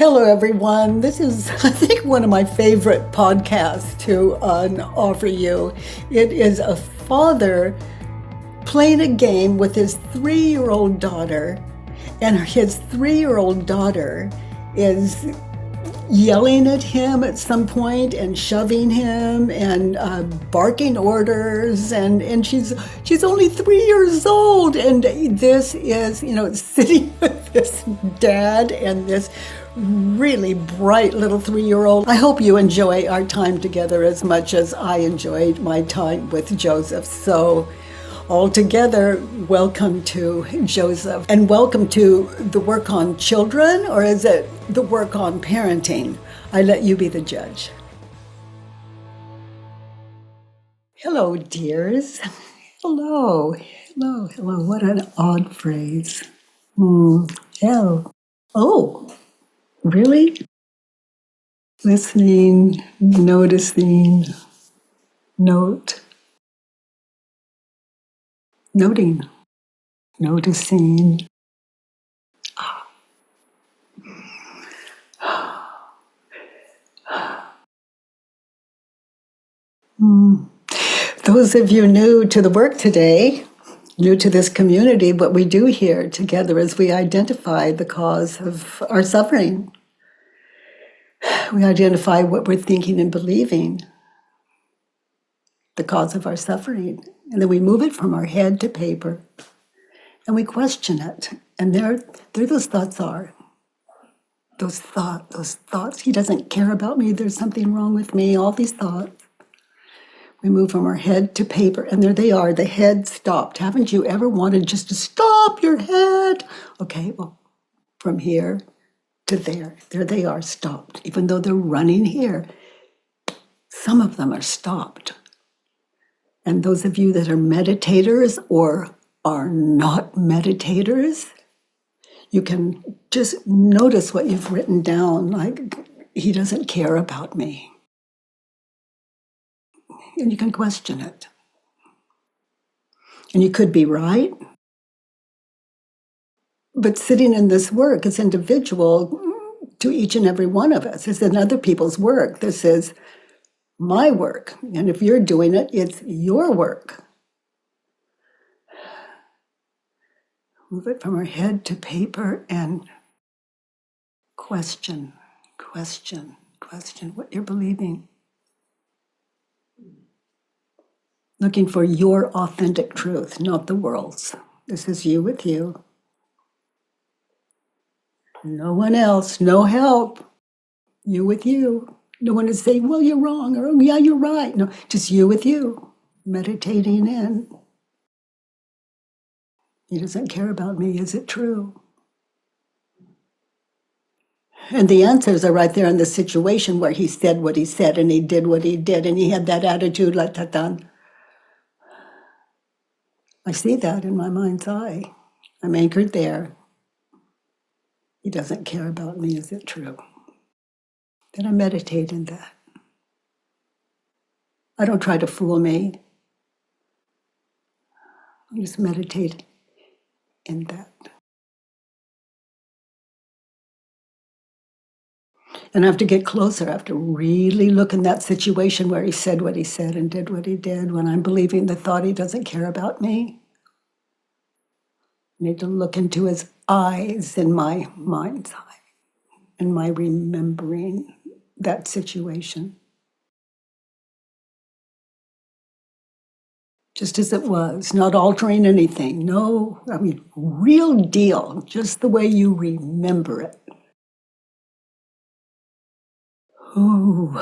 Hello, everyone. This is, I think, one of my favorite podcasts to offer you. It is a father playing a game with his 3-year-old daughter, and his 3-year-old daughter is yelling at him at some point and shoving him and barking orders, and she's only 3 years old, and this is sitting with this dad and this really bright little 3-year-old. I hope you enjoy our time together as much as I enjoyed my time with Joseph. So altogether, welcome to Joseph, and welcome to the work on children, or is it the work on parenting? I let you be the judge. Hello, dears. Hello. What an odd phrase. Hell. Oh, really? Listening, noticing, noting, noticing. Those of you new to the work today, new to this community, what we do here together is we identify the cause of our suffering. We identify what we're thinking and believing, the cause of our suffering, and then we move it from our head to paper, and we question it. And there those thoughts are. Those thoughts. He doesn't care about me. There's something wrong with me. All these thoughts. We move from our head to paper, and there they are. The head stopped. Haven't you ever wanted just to stop your head? Okay, well, from here to there they are, stopped. Even though they're running here, some of them are stopped. And those of you that are meditators or are not meditators, you can just notice what you've written down, like, he doesn't care about me. And you can question it. And you could be right. But sitting in this work is individual to each and every one of us. This isn't other people's work. This is my work. And if you're doing it, it's your work. Move it from our head to paper and question what you're believing. Looking for your authentic truth, not the world's. This is you with you. No one else, no help. You with you. No one to say, well, you're wrong, or, oh, yeah, you're right. No, just you with you, meditating in. He doesn't care about me. Is it true? And the answers are right there in the situation where he said what he said and he did what he did and he had that attitude, like tatan. I see that in my mind's eye. I'm anchored there. He doesn't care about me. Is it true? Then I meditate in that. I don't try to fool me. I just meditate in that. And I have to get closer. I have to really look in that situation where he said what he said and did what he did, when I'm believing the thought he doesn't care about me. I need to look into his eyes in my mind's eye and my remembering that situation. Just as it was, not altering anything. No, I mean, real deal, just the way you remember it. Ooh.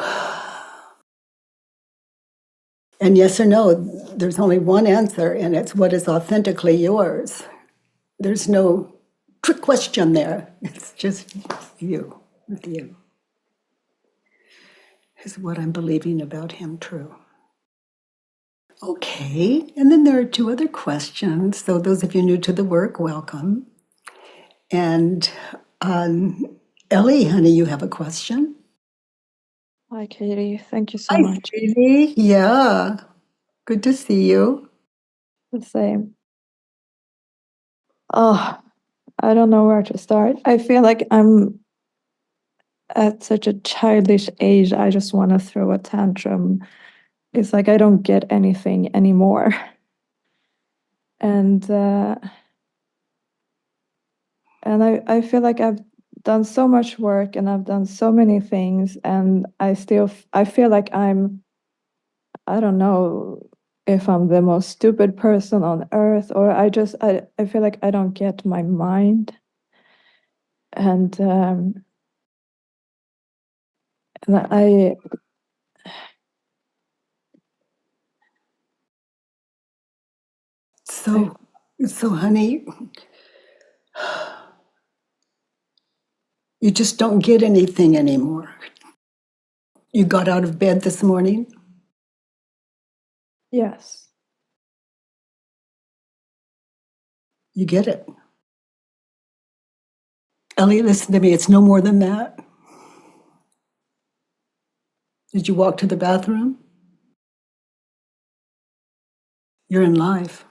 And yes or no, there's only one answer, and it's what is authentically yours. There's no trick question there. It's just you, with you. Is what I'm believing about him true? Okay, and then there are two other questions. So those of you new to the work, welcome. And Ellie, honey, you have a question? Hi, Katie. Thank you so Hi, much. Katie. Yeah, good to see you. The same. Oh, I don't know where to start. I feel like I'm at such a childish age, I just want to throw a tantrum. It's like I don't get anything anymore. And I feel like I've done so much work and I've done so many things, and I feel like I don't know if I'm the most stupid person on earth, or I feel like I don't get my mind. And and I So, honey, you just don't get anything anymore. You got out of bed this morning. yes. You get it. Ellie, listen to me. It's no more than that. Did you walk to the bathroom? You're in life.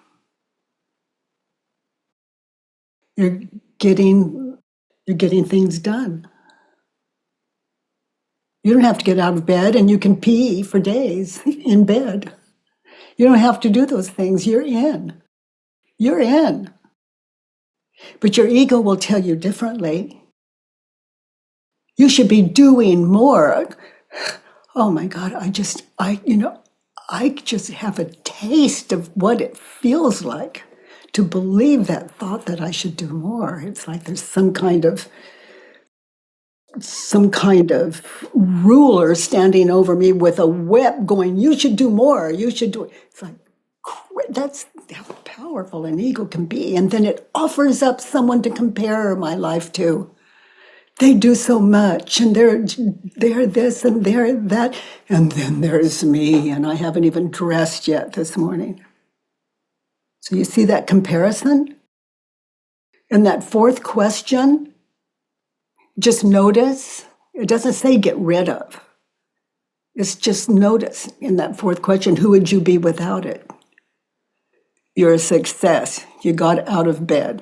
You're getting you're getting things done. You don't have to get out of bed, and you can pee for days in bed. You don't have to do those things. You're in. You're in. But your ego will tell you differently. You should be doing more. Oh my God, I just have a taste of what it feels like to believe that thought that I should do more. It's like there's some kind of ruler standing over me with a whip going, you should do more, you should do it. It's like, that's how powerful an ego can be. And then it offers up someone to compare my life to. They do so much, and they're this and they're that, and then there's me, and I haven't even dressed yet this morning. So you see that comparison? And that fourth question, just notice. It doesn't say get rid of. It's just notice in that fourth question, who would you be without it? You're a success. You got out of bed.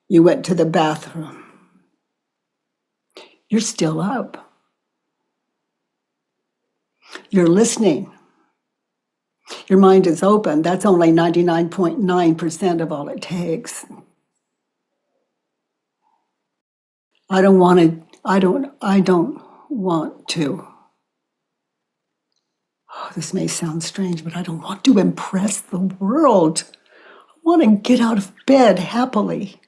You went to the bathroom. You're still up. You're listening. Your mind is open. That's only 99.9% of all it takes. I don't want to, I don't want to. Oh, this may sound strange, but I don't want to impress the world. I want to get out of bed happily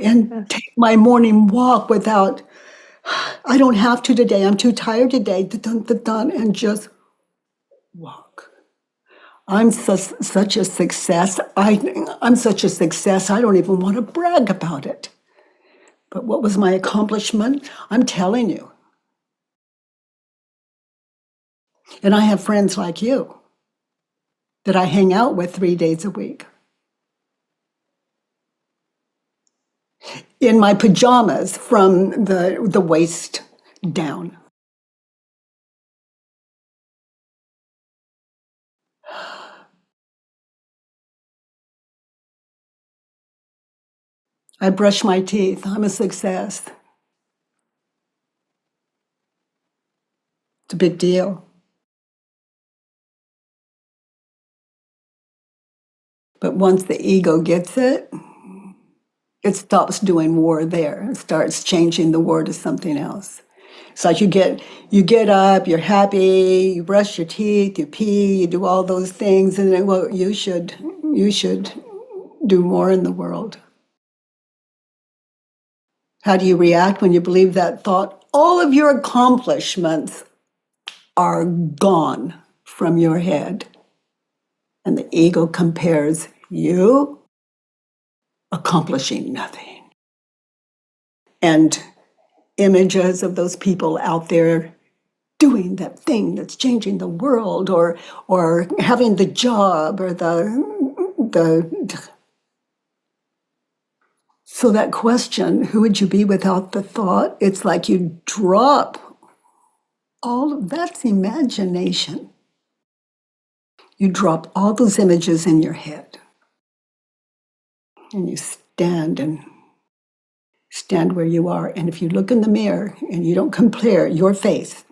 and Yes. take my morning walk without, I don't have to today. I'm too tired today. And just walk. I'm such a success. I'm such a success. I don't even want to brag about it. But what was my accomplishment? I'm telling you. And I have friends like you that I hang out with 3 days a week. In my pajamas from the waist down. I brush my teeth. I'm a success. It's a big deal. But once the ego gets it, it stops doing war there. It starts changing the war to something else. It's like you get up, you're happy, you brush your teeth, you pee, you do all those things, and then, well, you should do more in the world. How do you react when you believe that thought? All of your accomplishments are gone from your head. And the ego compares you accomplishing nothing. And images of those people out there doing that thing that's changing the world, or having the job, or the so that question, who would you be without the thought? It's like you drop all of that's imagination. You drop all those images in your head, and you stand and Stand where you are. And if you look in the mirror and you don't compare your face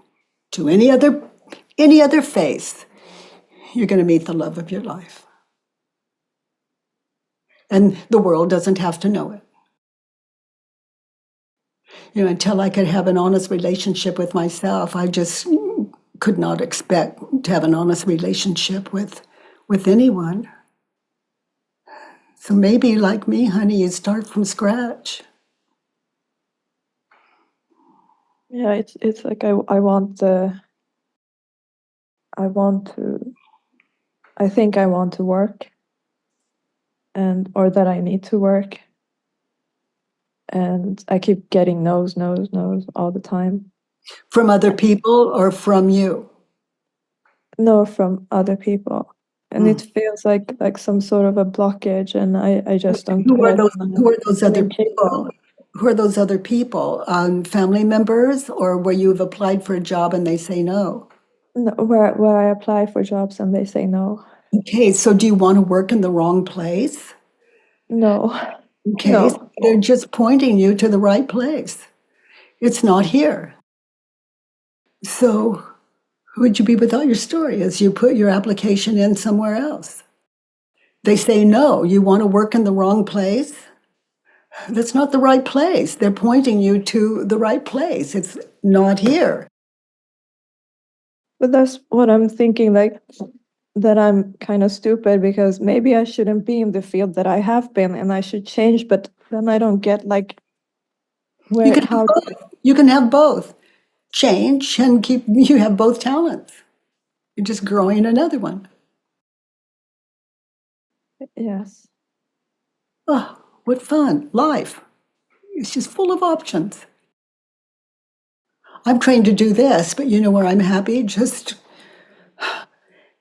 to any other face, you're going to meet the love of your life. And the world doesn't have to know it. Until I could have an honest relationship with myself, I just could not expect to have an honest relationship with anyone. So maybe like me, honey, you start from scratch. Yeah, it's like I want I want to I think I want to work, and or that I need to work, and I keep getting no's, no's, no's all the time. From other people or from you? No, from other people. And Mm. it feels like some sort of a blockage, and I just don't Who do are it. those? And Who are those I'm other incapable. people? Who are those other people? Family members, or where you've applied for a job and they say no? No, where I apply for jobs and they say no. Okay, so do you want to work in the wrong place? No, Okay, so no. they're just pointing you to the right place. It's not here. So who would you be without your story as you put your application in somewhere else? They say no, you want to work in the wrong place? That's not the right place. They're pointing you to the right place. It's not here. But that's what I'm thinking, like that I'm kind of stupid because maybe I shouldn't be in the field that I have been and I should change, but then I don't get like You where can have how both. You can have both. Change and keep, you have both talents. You're just growing another one. yes. Oh, what fun. Life. It's just full of options. I'm trained to do this, but you know where I'm happy? Just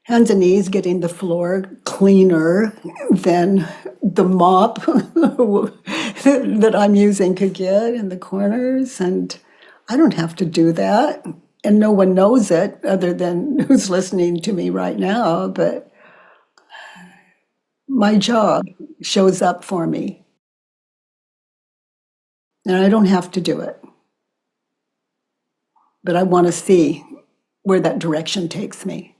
hands and knees getting the floor cleaner than the mop that I'm using could get in the corners. And I don't have to do that. And no one knows it other than who's listening to me right now. But my job shows up for me. And I don't have to do it. But I want to see where that direction takes me.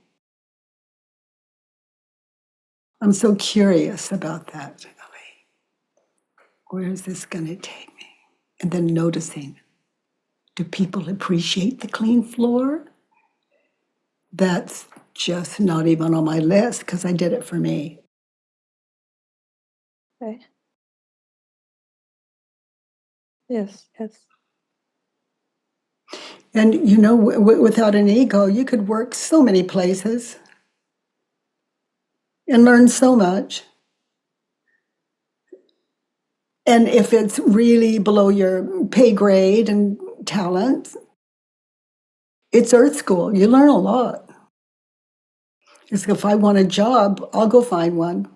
I'm so curious about that, Ellie. Where is this going to take me? And then noticing, do people appreciate the clean floor? That's just not even on my list because I did it for me. Okay. Yes, yes. And without an ego, you could work so many places and learn so much. And if it's really below your pay grade and talent, it's earth school. You learn a lot. It's if I want a job, I'll go find one.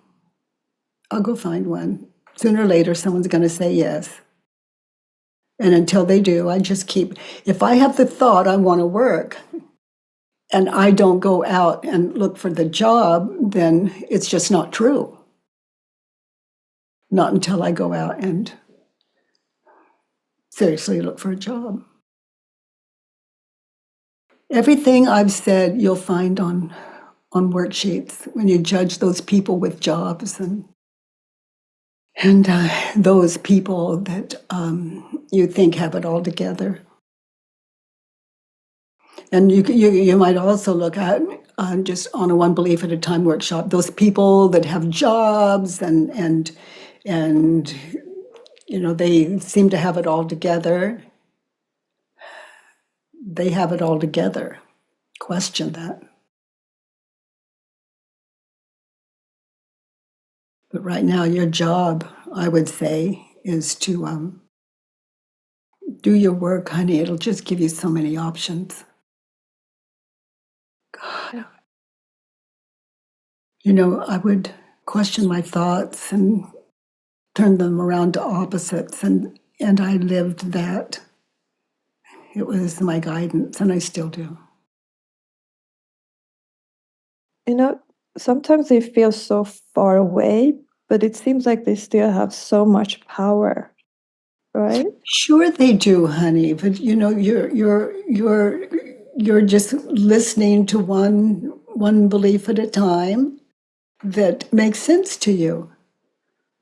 I'll go find one. Sooner or later, someone's going to say yes. And until they do, I just keep, if I have the thought I want to work and I don't go out and look for the job, then it's just not true. Not until I go out and seriously look for a job. Everything I've said, you'll find on worksheets when you judge those people with jobs and those people that you think have it all together. And you might also look at just on a one belief at a time workshop those people that have jobs and they seem to have it all together. They have it all together. Question that. But right now, your job, I would say, is to do your work, honey. It'll just give you so many options. Yeah. I would question my thoughts and turn them around to opposites, and I lived that. It was my guidance, and I still do. You know, sometimes they feel so far away, but it seems like they still have so much power. right? Sure they do, honey, but you're just listening to one belief at a time that makes sense to you.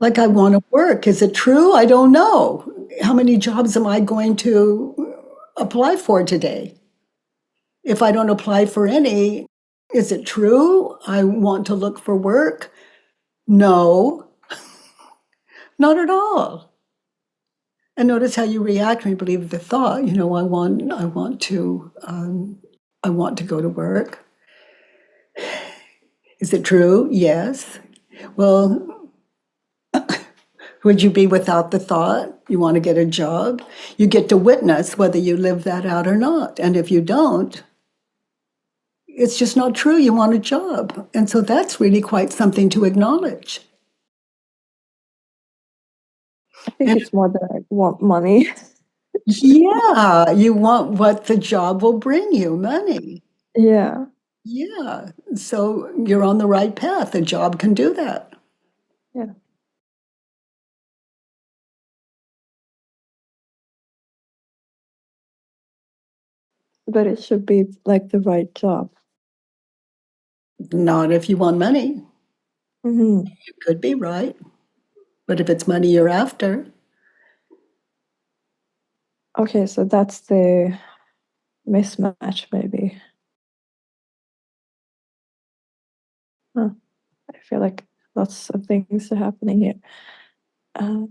Like, I want to work. Is it true? I don't know. How many jobs am I going to apply for today? If I don't apply for any, is it true? I want to look for work. No, not at all. And notice how you react when you believe the thought. I want to go to work. Is it true? Yes. Well, would you be without the thought? You want to get a job? You get to witness whether you live that out or not. And if you don't, it's just not true. You want a job. And so that's really quite something to acknowledge. I think And it's more that I want money. yeah, you want what the job will bring you, money. Yeah, Yeah. So you're on the right path. A job can do that. yeah. But it should be like the right job. Not if you want money. Hmm. You could be right. But if it's money you're after, Okay, so that's the mismatch, maybe. Huh. I feel like lots of things are happening here. Uh,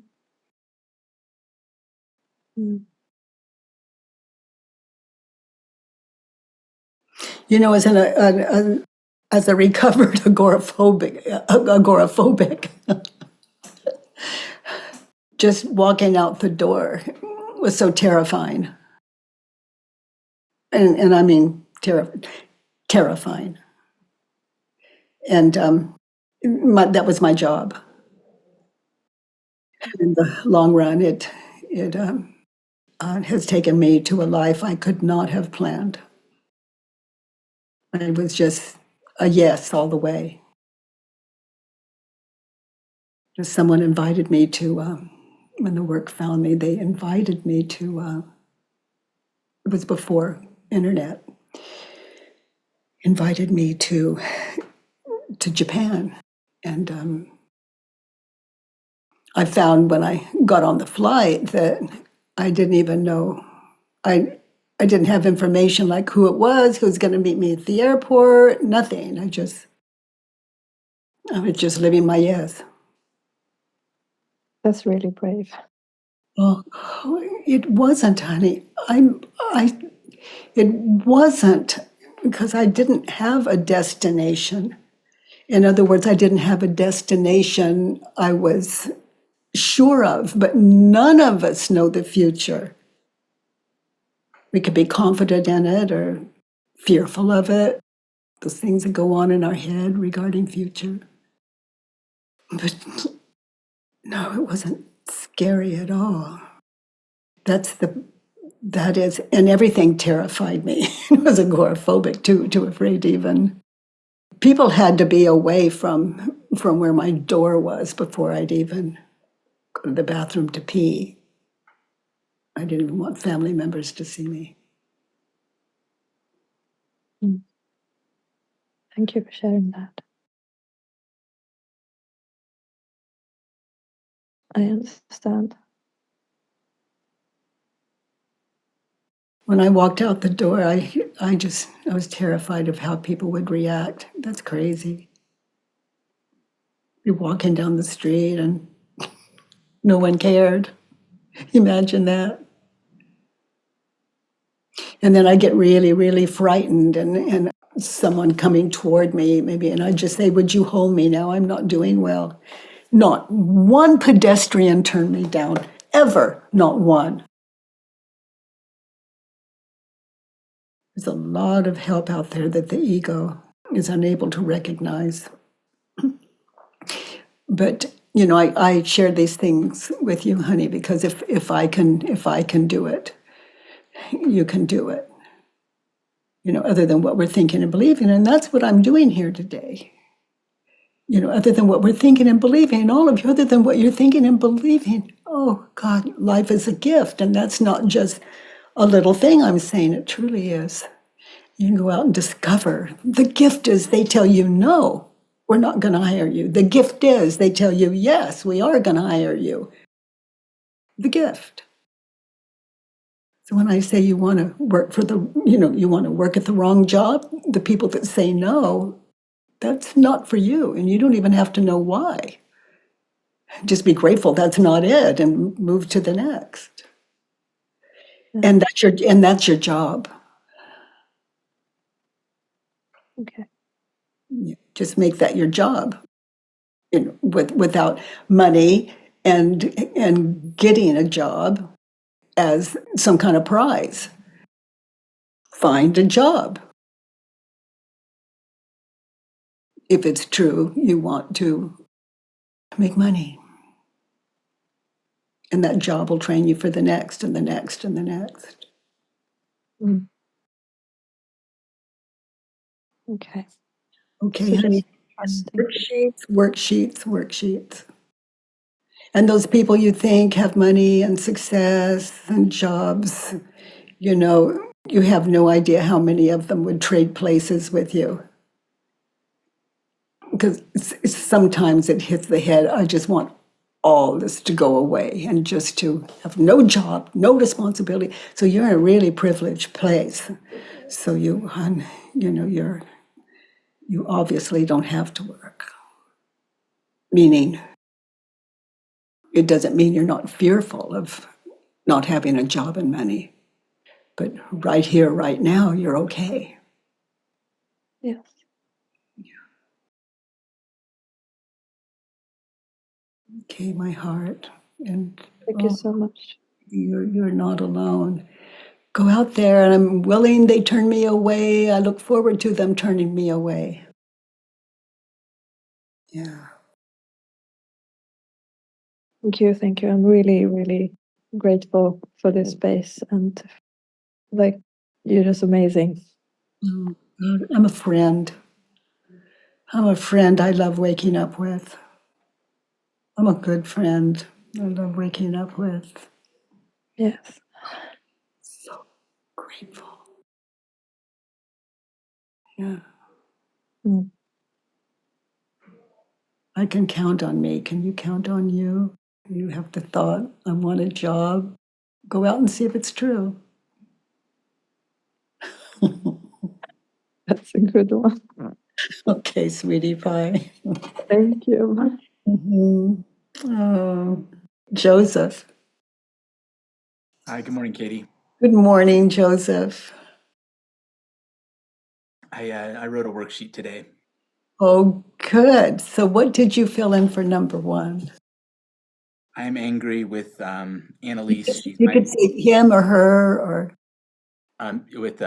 mm, as a recovered agoraphobic, just walking out the door was so terrifying. And I mean, terrifying. And that was my job. In the long run, it has taken me to a life I could not have planned. It was just a yes all the way. Just someone invited me to, when the work found me, they invited me to, it was before internet, invited me to Japan. And I found when I got on the flight that I didn't even know, I didn't have information like who it was, who was going to meet me at the airport, nothing. I was just living my yes. that's really brave. Well, it wasn't, honey. It wasn't because I didn't have a destination. In other words, I didn't have a destination I was sure of, but none of us know the future. We could be confident in it or fearful of it, those things that go on in our head regarding future. But no, it wasn't scary at all. That is, and everything terrified me. I was agoraphobic too afraid to even. People had to be away from where my door was before I'd even go to the bathroom to pee. I didn't even want family members to see me. Mm. Thank you for sharing that. I understand. When I walked out the door, I was terrified of how people would react. That's crazy. You're walking down the street and no one cared. Imagine that. And then I get really, really frightened and someone coming toward me, maybe, and I just say, would you hold me now? I'm not doing well. Not one pedestrian turned me down, ever, not one. There's a lot of help out there that the ego is unable to recognize. But I share these things with you, honey, because if I can do it, you can do it. Other than what we're thinking and believing, and that's what I'm doing here today. Other than what we're thinking and believing, and all of you, other than what you're thinking and believing, Oh, God, life is a gift. And that's not just a little thing I'm saying, it truly is. You can go out and discover. The gift is they tell you no, we're not going to hire you. The gift is they tell you yes, we are going to hire you. The gift. So when I say you want to work for you want to work at the wrong job, the people that say no, that's not for you. And you don't even have to know why. Just be grateful that's not it and move to the next. Yeah. And that's your job. Okay. Just make that your job. Without money and getting a job as some kind of prize. Find a job. If it's true, you want to make money. And that job will train you for the next and the next and the next. Mm. Okay. Okay, So just honey. trusting. Worksheets. And those people you think have money and success and jobs, you have no idea how many of them would trade places with you. Because sometimes it hits the head. I just want all this to go away and just to have no job, no responsibility. So you're in a really privileged place. So you obviously don't have to work. Meaning, it doesn't mean you're not fearful of not having a job and money. But right here, right now, you're okay. Yes. Okay, my heart. And Thank you so much. you're not alone. Go out there, and I'm willing they turn me away. I look forward to them turning me away. Yeah. Thank you. Thank you. I'm really, really grateful for this space, and like, you're just amazing. Oh, God, I'm a friend. I'm a friend I love waking up with. I'm a good friend I love waking up with. Yes. So grateful. Yeah. Mm. I can count on me. Can you count on you? You have the thought, I want a job. Go out and see if it's true. That's a good one. Okay, sweetie pie. Thank you. Mhm. Oh, Joseph. Hi, good morning, Katie. Good morning, Joseph. I wrote a worksheet today. Oh, good. So, what did you fill in for number one? I am angry with Annalise. She's You could say him or her or, with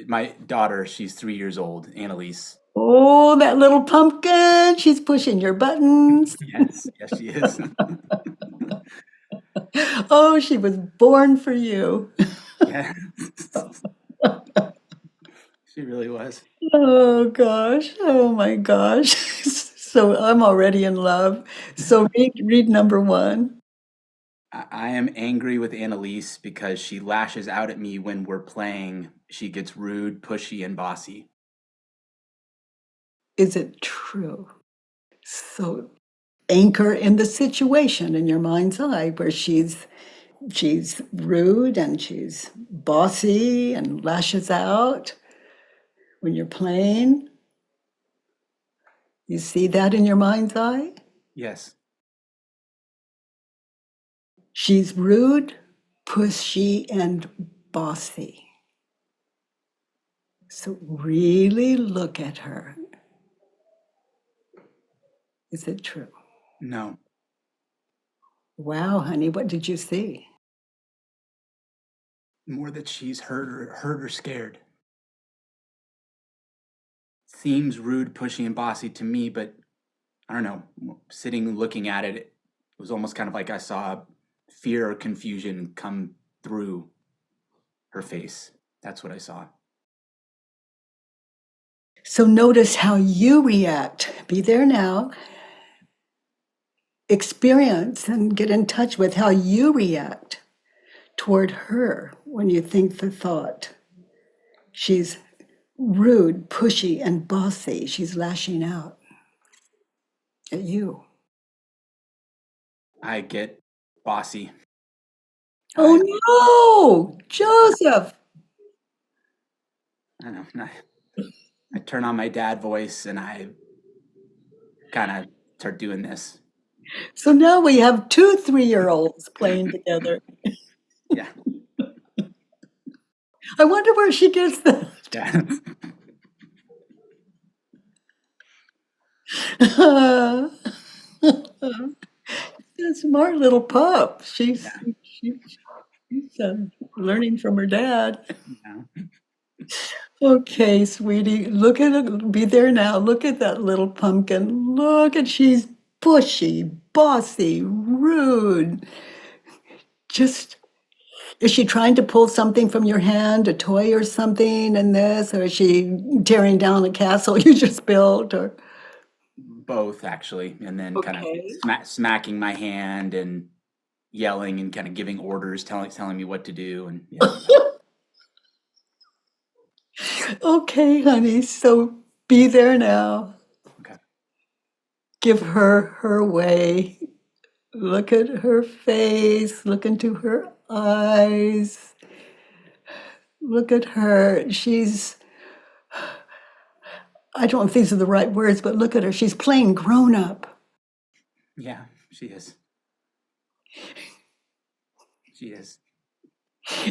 my daughter. She's 3 years old. Annalise. oh, that little pumpkin. She's pushing your buttons. Yes, she is. Oh, she was born for you. Yeah, she really was. Oh, gosh. Oh, my gosh. So, I'm already in love. So, read number one. I am angry with Annalise because she lashes out at me when we're playing. She gets rude, pushy, and bossy. Is it true? So, anchor in the situation in your mind's eye where she's rude and she's bossy and lashes out when you're playing. You see that in your mind's eye? Yes, She's rude, pushy, and bossy. So really look at her. Is it true? no, Wow, honey, what did you see? more that she's hurt or scared. Seems rude, pushy, and bossy to me, but I don't know, sitting looking at it, it was almost kind of like I saw fear or confusion come through her face. That's what I saw. So notice how you react. Be there now. experience and get in touch with how you react toward her when you think the thought. She's rude, pushy, and bossy. She's lashing out at you. I get bossy. Oh I, no, Joseph. I don't know. I turn on my dad voice and I kind of start doing this. So now we have two 3-year-olds playing together. Yeah. I wonder where she gets that. Yeah. A smart little pup. Yeah. She's learning from her dad. Yeah. Okay, sweetie, look at it. Be there now. Look at that little pumpkin. Look at she's pushy, bossy, rude. Just is she trying to pull something from your hand, a toy or something, in this, or is she tearing down a castle you just built? Or Both actually, and then kind of okay, smacking my hand and yelling and kind of giving orders, telling me what to do, and yeah. okay, honey. So be there now. Okay. Give her her way. Look at her face. Look into her eyes. Look at her. I don't know if these are the right words, but look at her. She's playing grown up. Yeah, she is. She is.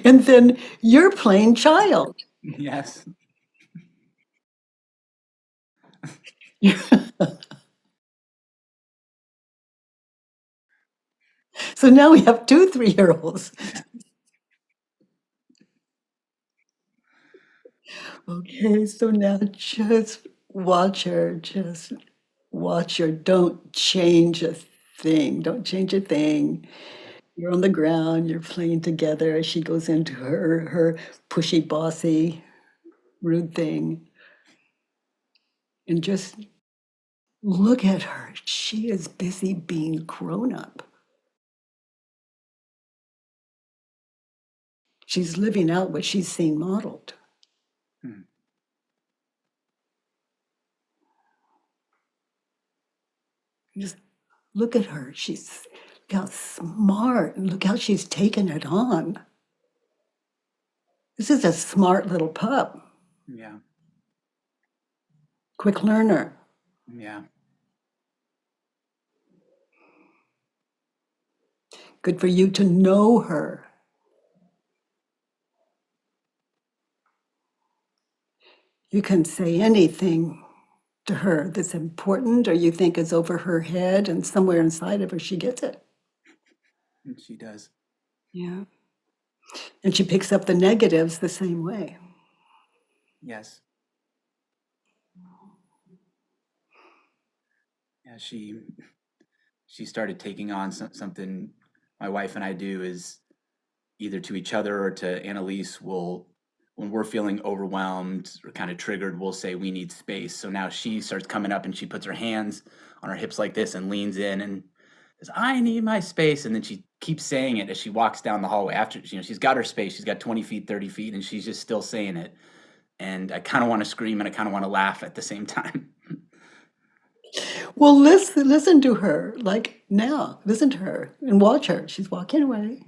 And then you're playing child. Yes. So now we have two 3-year-olds. Yeah. Okay, so now just watch her. Just watch her. Don't change a thing. Don't change a thing. You're on the ground. You're playing together. She goes into her pushy, bossy, rude thing. And just look at her. She is busy being grown up. She's living out what she's seen modeled. Hmm. Just look at her. Look how smart, and look how she's taken it on. This is a smart little pup, Yeah. quick learner. Yeah. Good for you to know her. You can say anything to her that's important or you think is over her head, and somewhere inside of her, she gets it. And she does. Yeah. And she picks up the negatives the same way. Yes. Yeah. She started taking on something my wife and I do is either to each other or to Annalise will when we're feeling overwhelmed or kind of triggered, we'll say we need space. So now she starts coming up and she puts her hands on her hips like this and leans in and says, I need my space. And then she keeps saying it as she walks down the hallway after, she's got her space. She's got 20 feet, 30 feet, and she's just still saying it. And I kind of want to scream and I kind of want to laugh at the same time. Well, listen to her. Like now, listen to her and watch her. She's walking away.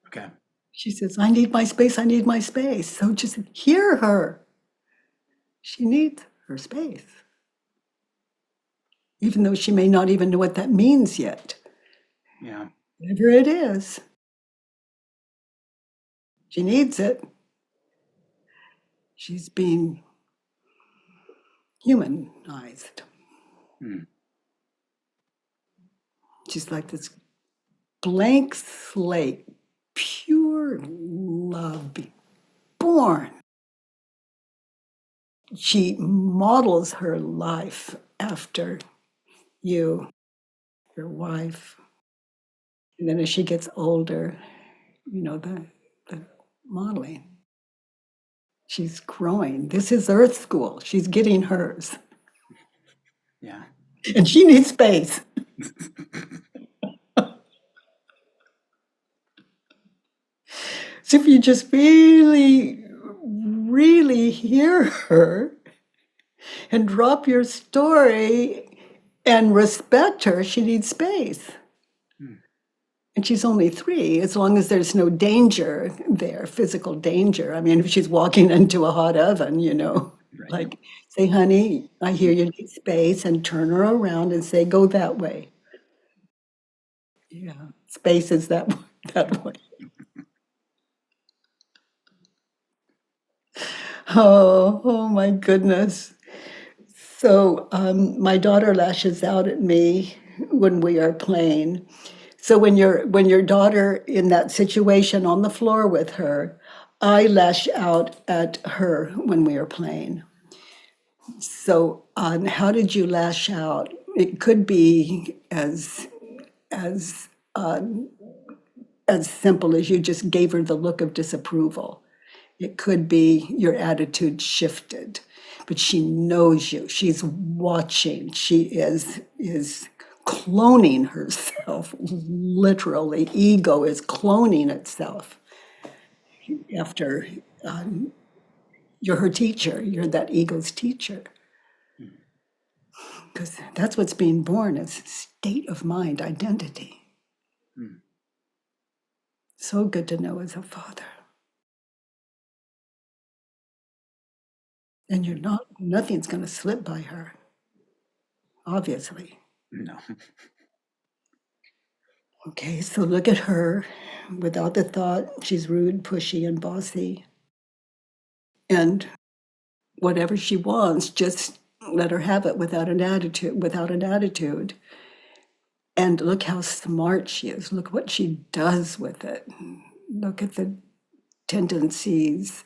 Okay. She says, I need my space. I need my space. So just hear her. She needs her space. Even though she may not even know what that means yet. Yeah. Whatever it is, she needs it. She's being humanized. Hmm. She's like this blank slate, pure love, born. She models her life after you, your wife. And then as she gets older, the modeling. She's growing. This is Earth School. She's getting hers. Yeah. And she needs space. So if you just really, really hear her and drop your story and respect her, she needs space. And she's only 3, as long as there's no danger there, physical danger. I mean, if she's walking into a hot oven, Right. like, say, honey, I hear you need space, and turn her around and say, go that way. Yeah, space is that way. Oh my goodness. So my daughter lashes out at me when we are playing. So when your daughter in that situation on the floor with her, I lash out at her when we are playing. So how did you lash out? It could be as as simple as you just gave her the look of disapproval. It could be your attitude shifted, but she knows you. She's watching. She is cloning herself, literally. Ego is cloning itself after you're her teacher. You're that ego's teacher. Because that's what's being born is state of mind, identity. So good to know as a father. And you're not, nothing's going to slip by her, obviously. No. Okay, so look at her without the thought she's rude, pushy, and bossy. And whatever she wants, just let her have it without an attitude. And look how smart she is. Look what she does with it. Look at the tendencies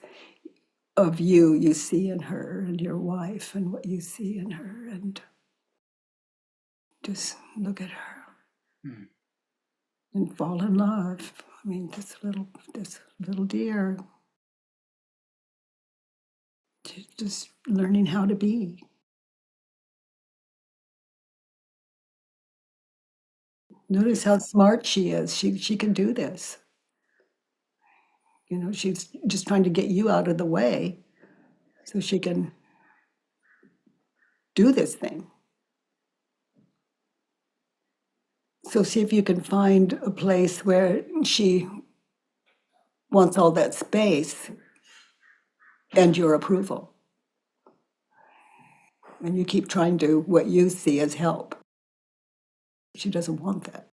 of you see in her and your wife and what you see in her. And just look at her and fall in love. I mean, this little dear, just learning how to be. Notice how smart she is. She can do this. She's just trying to get you out of the way so she can do this thing. So see if you can find a place where she wants all that space and your approval. And you keep trying to what you see as help. She doesn't want that.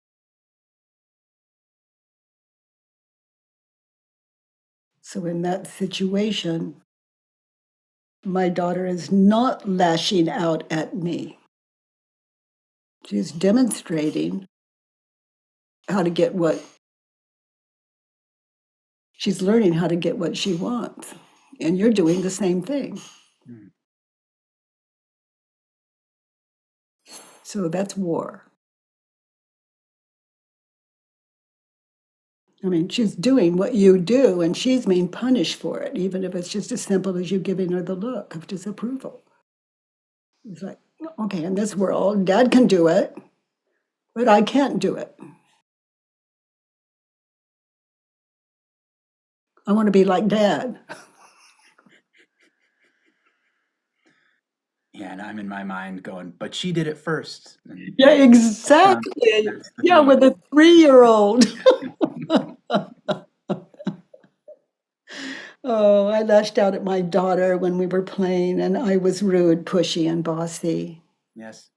So in that situation, my daughter is not lashing out at me. She's demonstrating how to get what she's learning how to get what she wants. And you're doing the same thing. So that's war. I mean, she's doing what you do, and she's being punished for it, even if it's just as simple as you giving her the look of disapproval. It's like, okay, in this world, Dad can do it, but I can't do it. I want to be like Dad. Yeah, and I'm in my mind going, but she did it first. And Yeah, exactly. that's the Yeah, thing. with a 3-year-old. Oh, I lashed out at my daughter when we were playing, and I was rude, pushy, and bossy. Yes.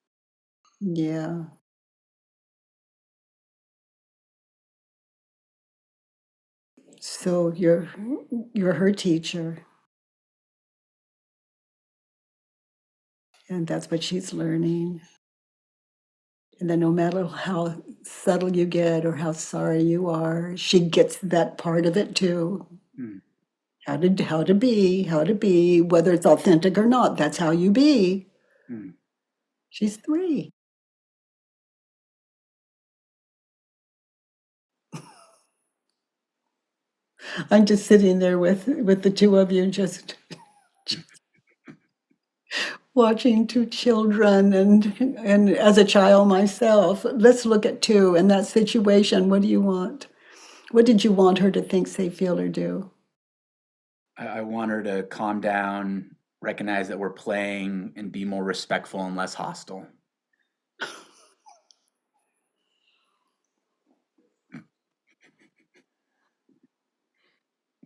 Yeah. So you're her teacher, and that's what she's learning. And then no matter how subtle you get or how sorry you are, she gets that part of it too. Hmm. How to be, whether it's authentic or not, that's how you be. Hmm. She's 3. I'm just sitting there with the two of you, just watching 2 children, and as a child myself, let's look at 2 in that situation. What do you want? What did you want her to think, say, feel, or do? I want her to calm down, recognize that we're playing, and be more respectful and less hostile.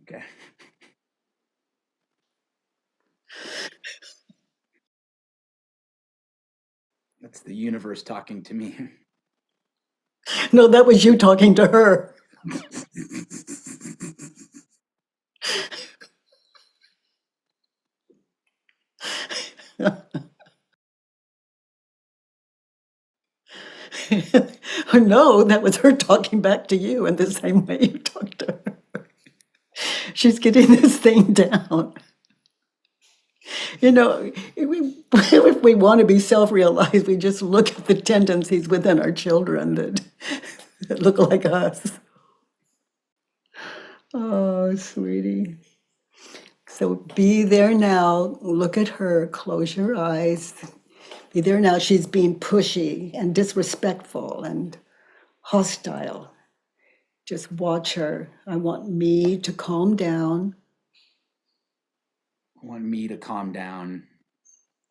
Okay. That's the universe talking to me. No, that was you talking to her. No, that was her talking back to you in the same way you talked to her. She's getting this thing down. You know, if we want to be self-realized, we just look at the tendencies within our children that look like us. Oh, sweetie. So be there now. Look at her. Close your eyes. Be there now. She's being pushy and disrespectful and hostile. Just watch her. I want me to calm down I want me to calm down.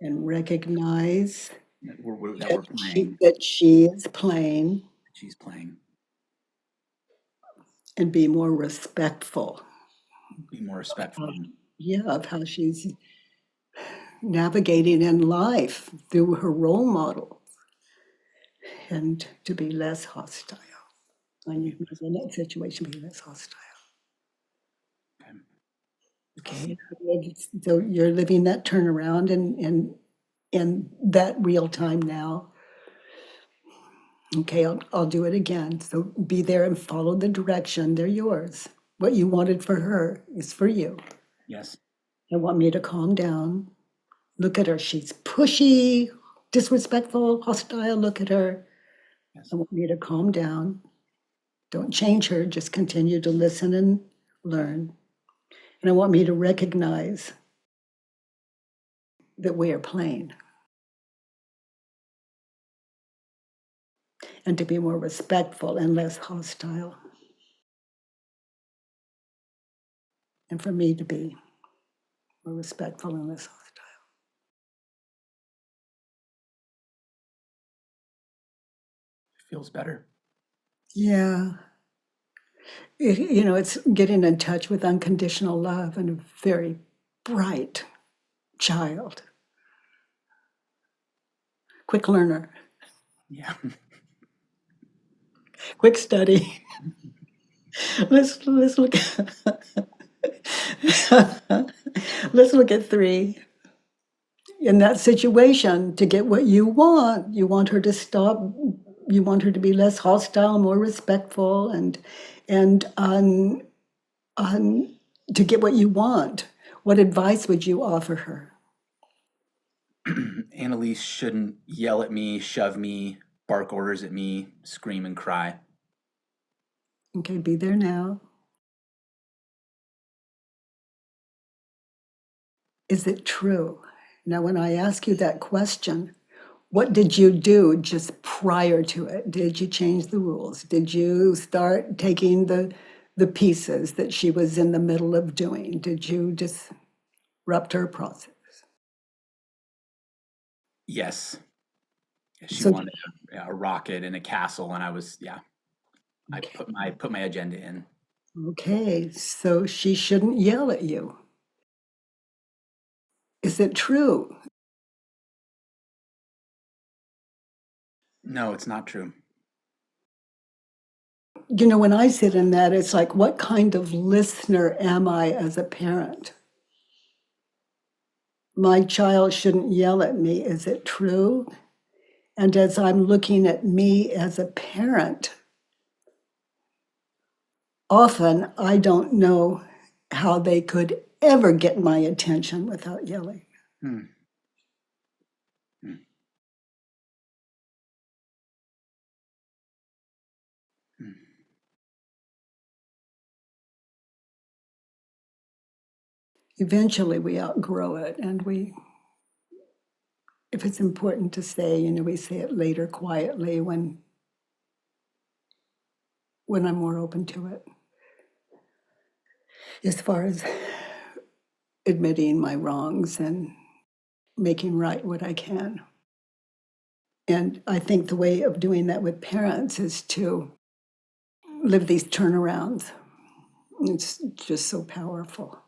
and recognize That we're playing. that she is playing She's playing. and be more respectful. Be more respectful. Yeah, of how she's navigating in life through her role model and to be less hostile. When you're in that situation, be less hostile. Okay. So you're living that turnaround in that real time now. Okay, I'll do it again. So be there and follow the direction. They're yours. What you wanted for her is for you. Yes. I want me to calm down. Look at her. She's pushy, disrespectful, hostile. Look at her. Yes. I want me to calm down. Don't change her. Just continue to listen and learn. And I want me to recognize that we are playing and to be more respectful and less hostile. And for me to be more respectful and less hostile. Feels better. Yeah. It's getting in touch with unconditional love and a very bright child. Quick learner, Yeah. quick study. Let's look let's look at 3. In that situation, to get what you want her to stop, you want her to be less hostile, more respectful, and to get what you want. What advice would you offer her? Annalise shouldn't yell at me, shove me, bark orders at me, scream and cry. Okay, be there now. Is it true? Now, when I ask you that question, what did you do just prior to it? Did you change the rules? Did you start taking the pieces that she was in the middle of doing? Did you disrupt her process? Yes. She So, wanted a rocket and a castle, and I was I put my agenda in. okay, so she shouldn't yell at you. Is it true? No, it's not true. When I sit in that, it's like, what kind of listener am I as a parent? My child shouldn't yell at me. Is it true? And as I'm looking at me as a parent, often I don't know how they could ever get my attention without yelling. Hmm. Hmm. Hmm. Eventually we outgrow it, and if it's important to say, we say it later quietly when I'm more open to it. as far as admitting my wrongs and making right what I can. And I think the way of doing that with parents is to live these turnarounds. It's just so powerful.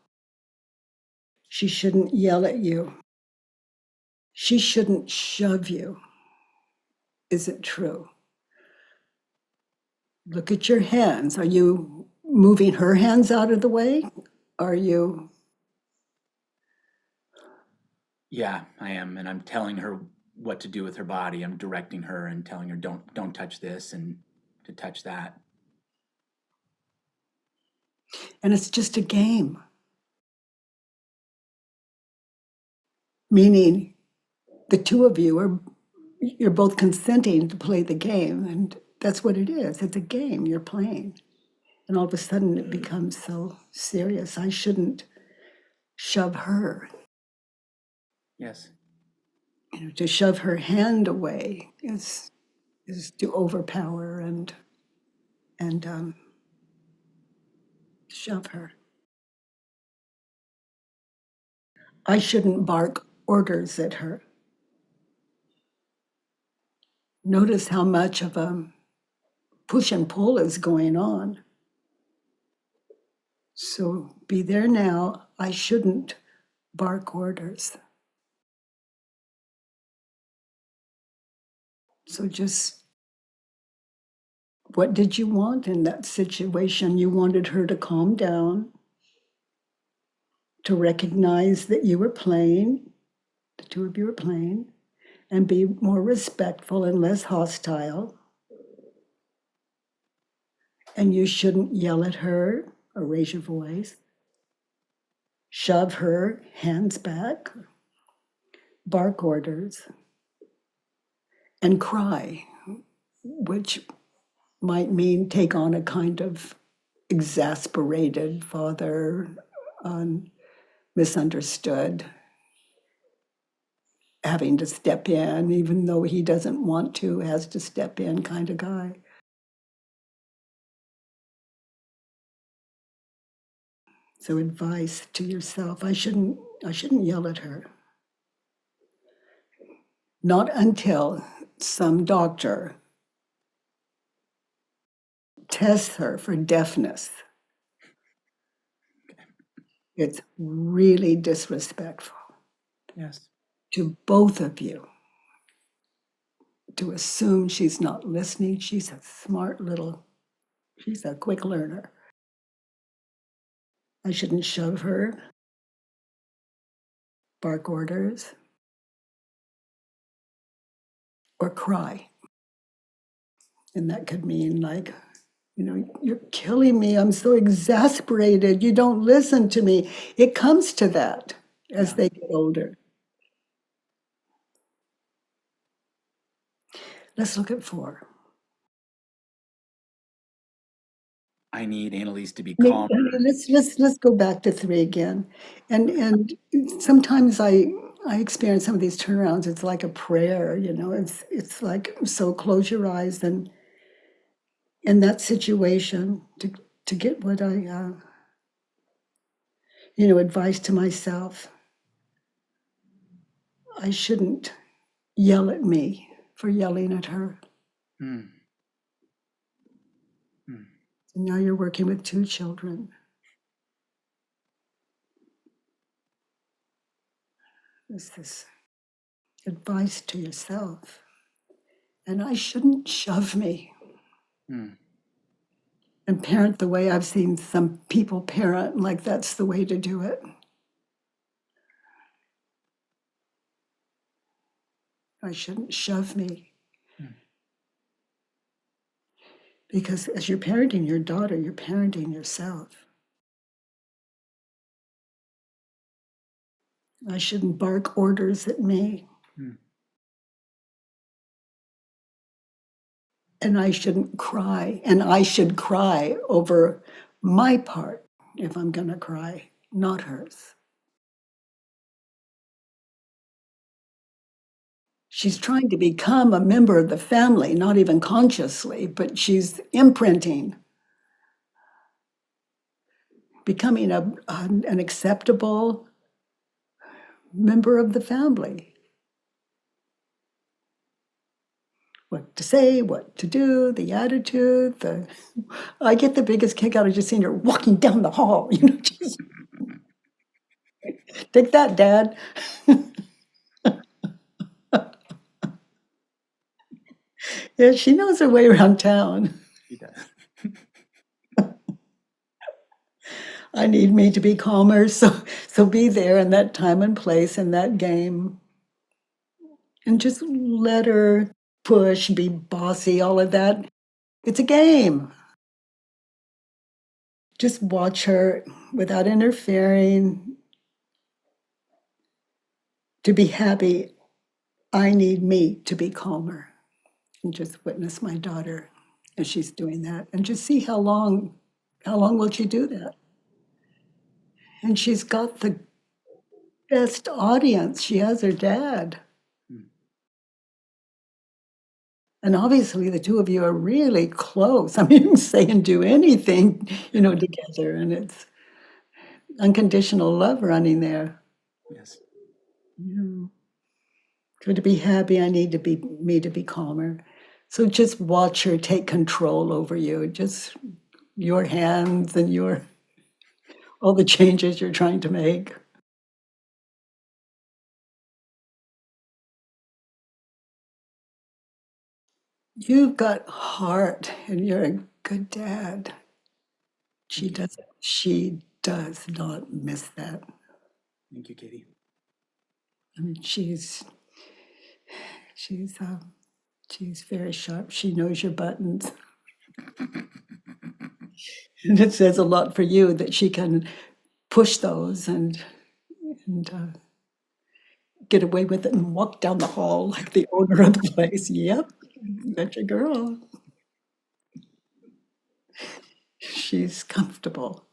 She shouldn't yell at you. She shouldn't shove you. Is it true? Look at your hands. Are you moving her hands out of the way? Are you? Yeah, I am, and I'm telling her what to do with her body. I'm directing her and telling her don't touch this and to touch that. And it's just a game. Meaning the two of you're both consenting to play the game, and that's what it is. It's a game you're playing. And all of a sudden it becomes so serious. I shouldn't shove her. Yes. To shove her hand away is to overpower and shove her. I shouldn't bark orders at her. Notice how much of a push and pull is going on. So be there now. I shouldn't bark orders. So just, what did you want in that situation? You wanted her to calm down, to recognize that you were playing, the two of you were playing, and be more respectful and less hostile. And you shouldn't yell at her or raise your voice, shove her hands back, bark orders, and cry, which might mean take on a kind of exasperated father, misunderstood, having to step in, even though he doesn't want to, has to step in kind of guy. So advice to yourself, I shouldn't yell at her. Not until some doctor tests her for deafness. It's really disrespectful. Yes. To both of you, to assume she's not listening. She's a she's a quick learner. I shouldn't shove her, bark orders, or cry. And that could mean like, you're killing me. I'm so exasperated. You don't listen to me. It comes to that as they get older. Let's look at 4. I need Annalise to be calm. Let's go back to 3 again. And sometimes I experience some of these turnarounds. It's like a prayer, it's like, so close your eyes and in that situation to get what I advice to myself. I shouldn't yell at me for yelling at her. Mm. So now you're working with 2 children. There's this advice to yourself. And I shouldn't shove me. Mm. And parent the way I've seen some people parent, like that's the way to do it. I shouldn't shove me. Because as you're parenting your daughter, you're parenting yourself. I shouldn't bark orders at me. And I shouldn't cry. And I should cry over my part if I'm going to cry, not hers. She's trying to become a member of the family, not even consciously, but she's imprinting. becoming an acceptable member of the family. What to say, what to do, the attitude, I get the biggest kick out of just seeing her walking down the hall, just take that, Dad. Yeah, she knows her way around town. He does. I need me to be calmer, so be there in that time and place in that game, and just let her push, be bossy, all of that. It's a game. Just watch her without interfering. To be happy, I need me to be calmer. And just witness my daughter as she's doing that, and just see how long will she do that? And she's got the best audience. She has her dad. And obviously, the two of you are really close. I mean, you can say and do anything, together, and it's unconditional love running there. Yes. Yeah. So to be happy, I need me to be calmer. So just watch her take control over you, just your hands and all the changes you're trying to make. You've got heart, and you're a good dad. She Thank you. does not miss that. Thank you, Katie. I mean, she's she's very sharp. She knows your buttons, and it says a lot for you that she can push those and get away with it and walk down the hall like the owner of the place. Yep, that's your girl. She's comfortable,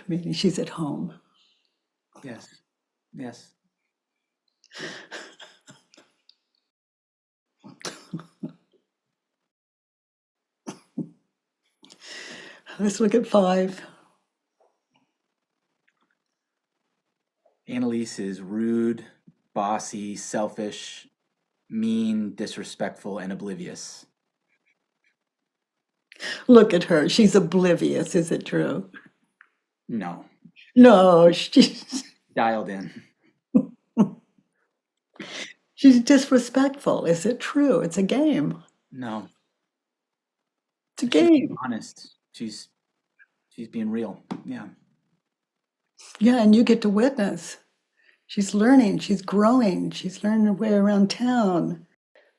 meaning she's at home. Yes. Yes. Let's look at 5. Annalise is rude, bossy, selfish, mean, disrespectful, and oblivious. Look at her. She's oblivious. Is it true? No. No, she's Dialed in. disrespectful. Is it true? It's a game. No. It's a She's being game. honest. She's being real. Yeah. Yeah, and you get to witness. She's learning. She's growing. She's learning her way around town.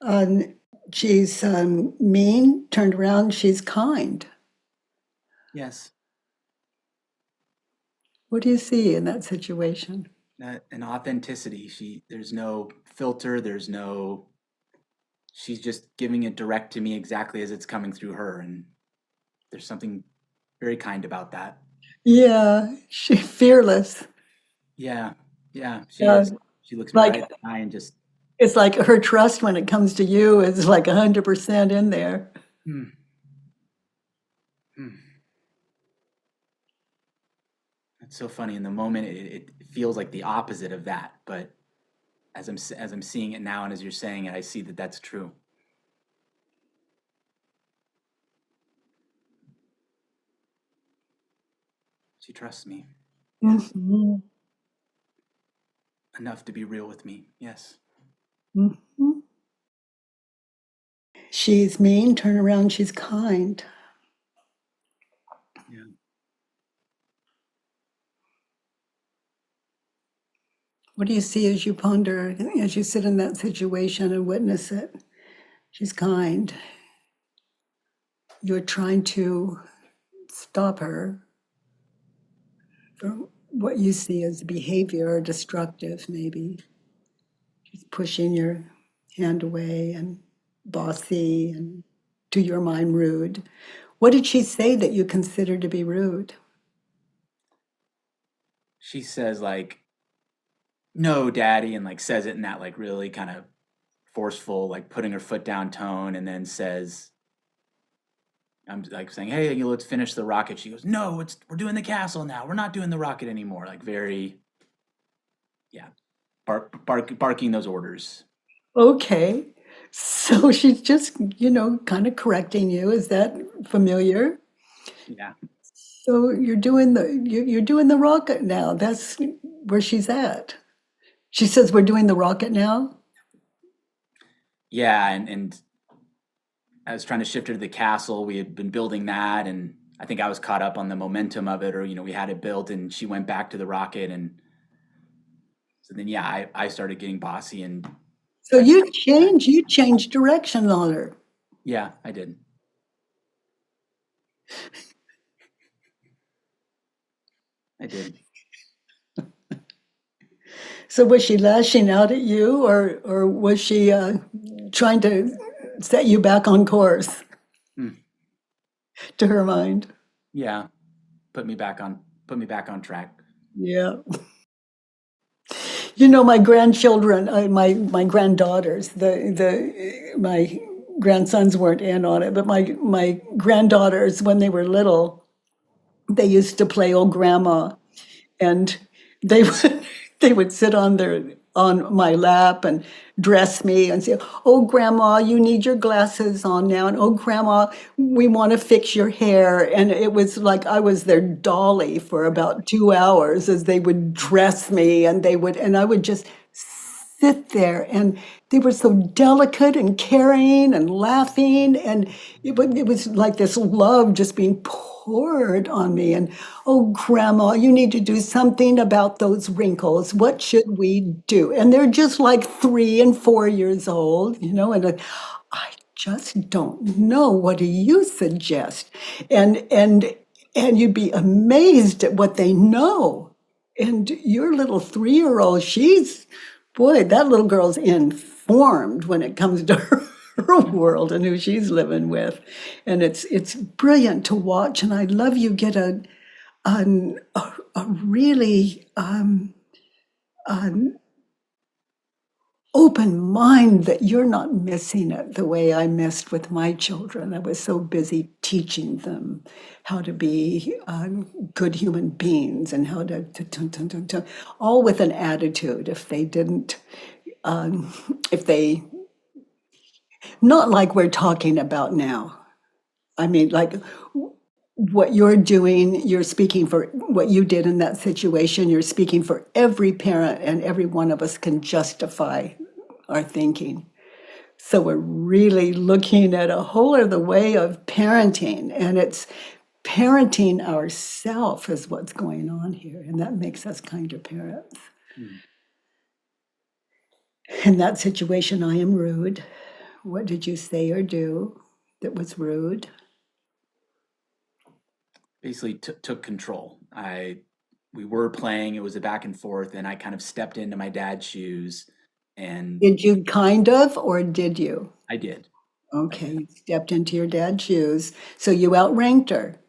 Um, she's mean. Turned around, she's kind. Yes. What do you see in that situation? An authenticity. There's no filter. She's just giving it direct to me exactly as it's coming through her. And there's something very kind about that. Yeah, she's fearless. Yeah. Yeah. She Yeah, is. She looks me like right in the eye and just, it's like her trust when it comes to you is like 100% in there. hmm. Hmm. It's so funny. In the moment, it feels like the opposite of that. But as I'm seeing it now, and as you're saying it, I see that that's true. She trusts me. Yes. Mhm. Enough to be real with me. Yes. Mhm. She's mean. Turn around, she's kind. Yeah. What do you see as you ponder, as you sit in that situation and witness it? She's kind. You're trying to stop her from what you see as behavior or destructive, maybe. She's pushing your hand away and bossy and, to your mind, rude. What did she say that you consider to be rude? She says like, "No, daddy," and like says it in that like really kind of forceful, like putting her foot down tone, and then says, I'm like saying, "Hey, let's finish the rocket." She goes, "No, we're doing the castle now. We're not doing the rocket anymore." Like very, yeah, barking those orders. Okay. So she's just, kind of correcting you. Is that familiar? Yeah, So you're doing the rocket now. That's where she's at. She says we're doing the rocket now. yeah, and I was trying to shift her to the castle. We had been building that, and I think I was caught up on the momentum of it, or we had it built, and she went back to the rocket, and so then yeah, I started getting bossy and So tried to you tell her that. changed direction on her. Yeah, I did. I did. So was she lashing out at you, or was she trying to set you back on course Mm, to her mind? yeah, put me back on track. Yeah. My grandchildren, my granddaughters, my grandsons weren't in on it, but my granddaughters, when they were little, they used to play old grandma, and they would they would sit on my lap and dress me and say, "Oh, grandma, you need your glasses on now," and "Oh, grandma, we want to fix your hair." And it was like I was their dolly for about 2 hours as they would dress me, and I would just sit there, and they were so delicate and caring and laughing, and it was like this love just being poured on me. And "Oh, grandma, you need to do something about those wrinkles. What should we do?" And they're just like 3 and 4 years old, and I just don't know. What do you suggest? And you'd be amazed at what they know. And your little 3-year-old, boy, that little girl's informed when it comes to her world and who she's living with. And it's brilliant to watch. And I love you get a really an open mind that you're not missing it the way I missed with my children. I was so busy teaching them how to be good human beings and how to all with an attitude. If they didn't, if they, not like we're talking about now. I mean, like what you're doing, you're speaking for what you did in that situation. You're speaking for every parent, and every one of us can justify our thinking. So we're really looking at a whole other way of parenting, and it's parenting ourself is what's going on here, and that makes us kinder parents. Mm. In that situation, I am rude. What did you say or do that was rude? Basically took control. We were playing. It was a back and forth, and I kind of stepped into my dad's shoes, and Did you kind of, or did you? I did. I Okay, did. you stepped into your dad's shoes, so you outranked her.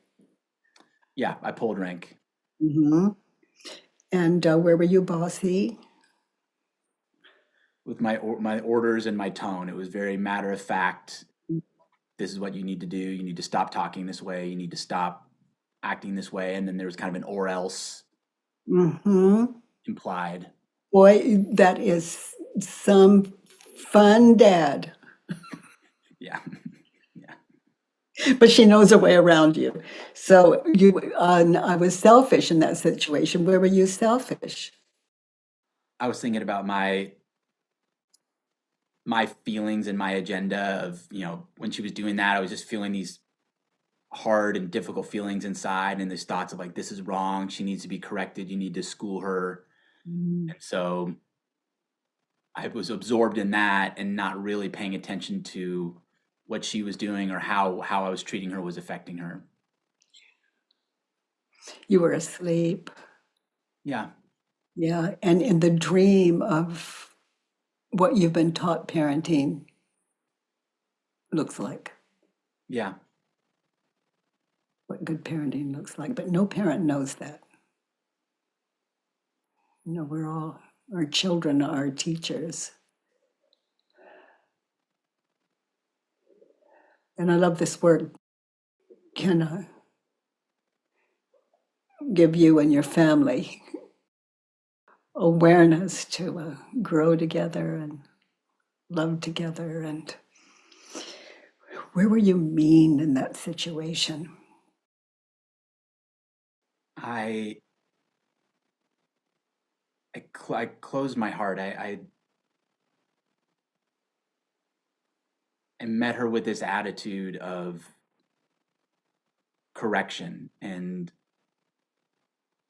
Yeah, I pulled rank Hmm. And where were you bossy? with my orders and my tone. It was very matter of fact. This is what you need to do. You need to stop talking this way. You need to stop acting this way. And then there was kind of an or else Hmm. implied. Boy, that is some fun dad. Yeah. Yeah. But she knows her way around you. So I was selfish in that situation. Where were you selfish? I was thinking about my feelings and my agenda of, when she was doing that, I was just feeling these hard and difficult feelings inside and these thoughts of like, this is wrong. She needs to be corrected. You need to school her. Mm. And so I was absorbed in that and not really paying attention to what she was doing or how I was treating her was affecting her. You were asleep. Yeah. Yeah. And in the dream of what you've been taught parenting looks like, Yeah. what good parenting looks like. But no parent knows that. Our children are our teachers. And I love this word, can give you and your family awareness to grow together and love together. And where were you mean in that situation? I I closed my heart. I met her with this attitude of correction, and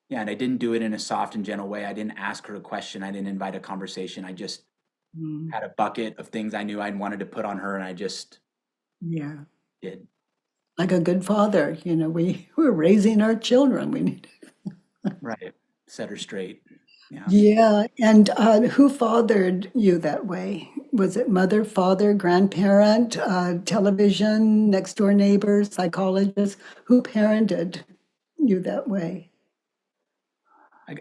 yeah, and I didn't do it in a soft and gentle way. I didn't ask her a question. I didn't invite a conversation. I just Mm, had a bucket of things I knew I wanted to put on her, and I just yeah. did. Like a good father, we're raising our children. We need. Right. Set her straight. Yeah. Yeah, and who fathered you that way? Was it mother, father, grandparent, television, next door neighbor, psychologist? Who parented you that way?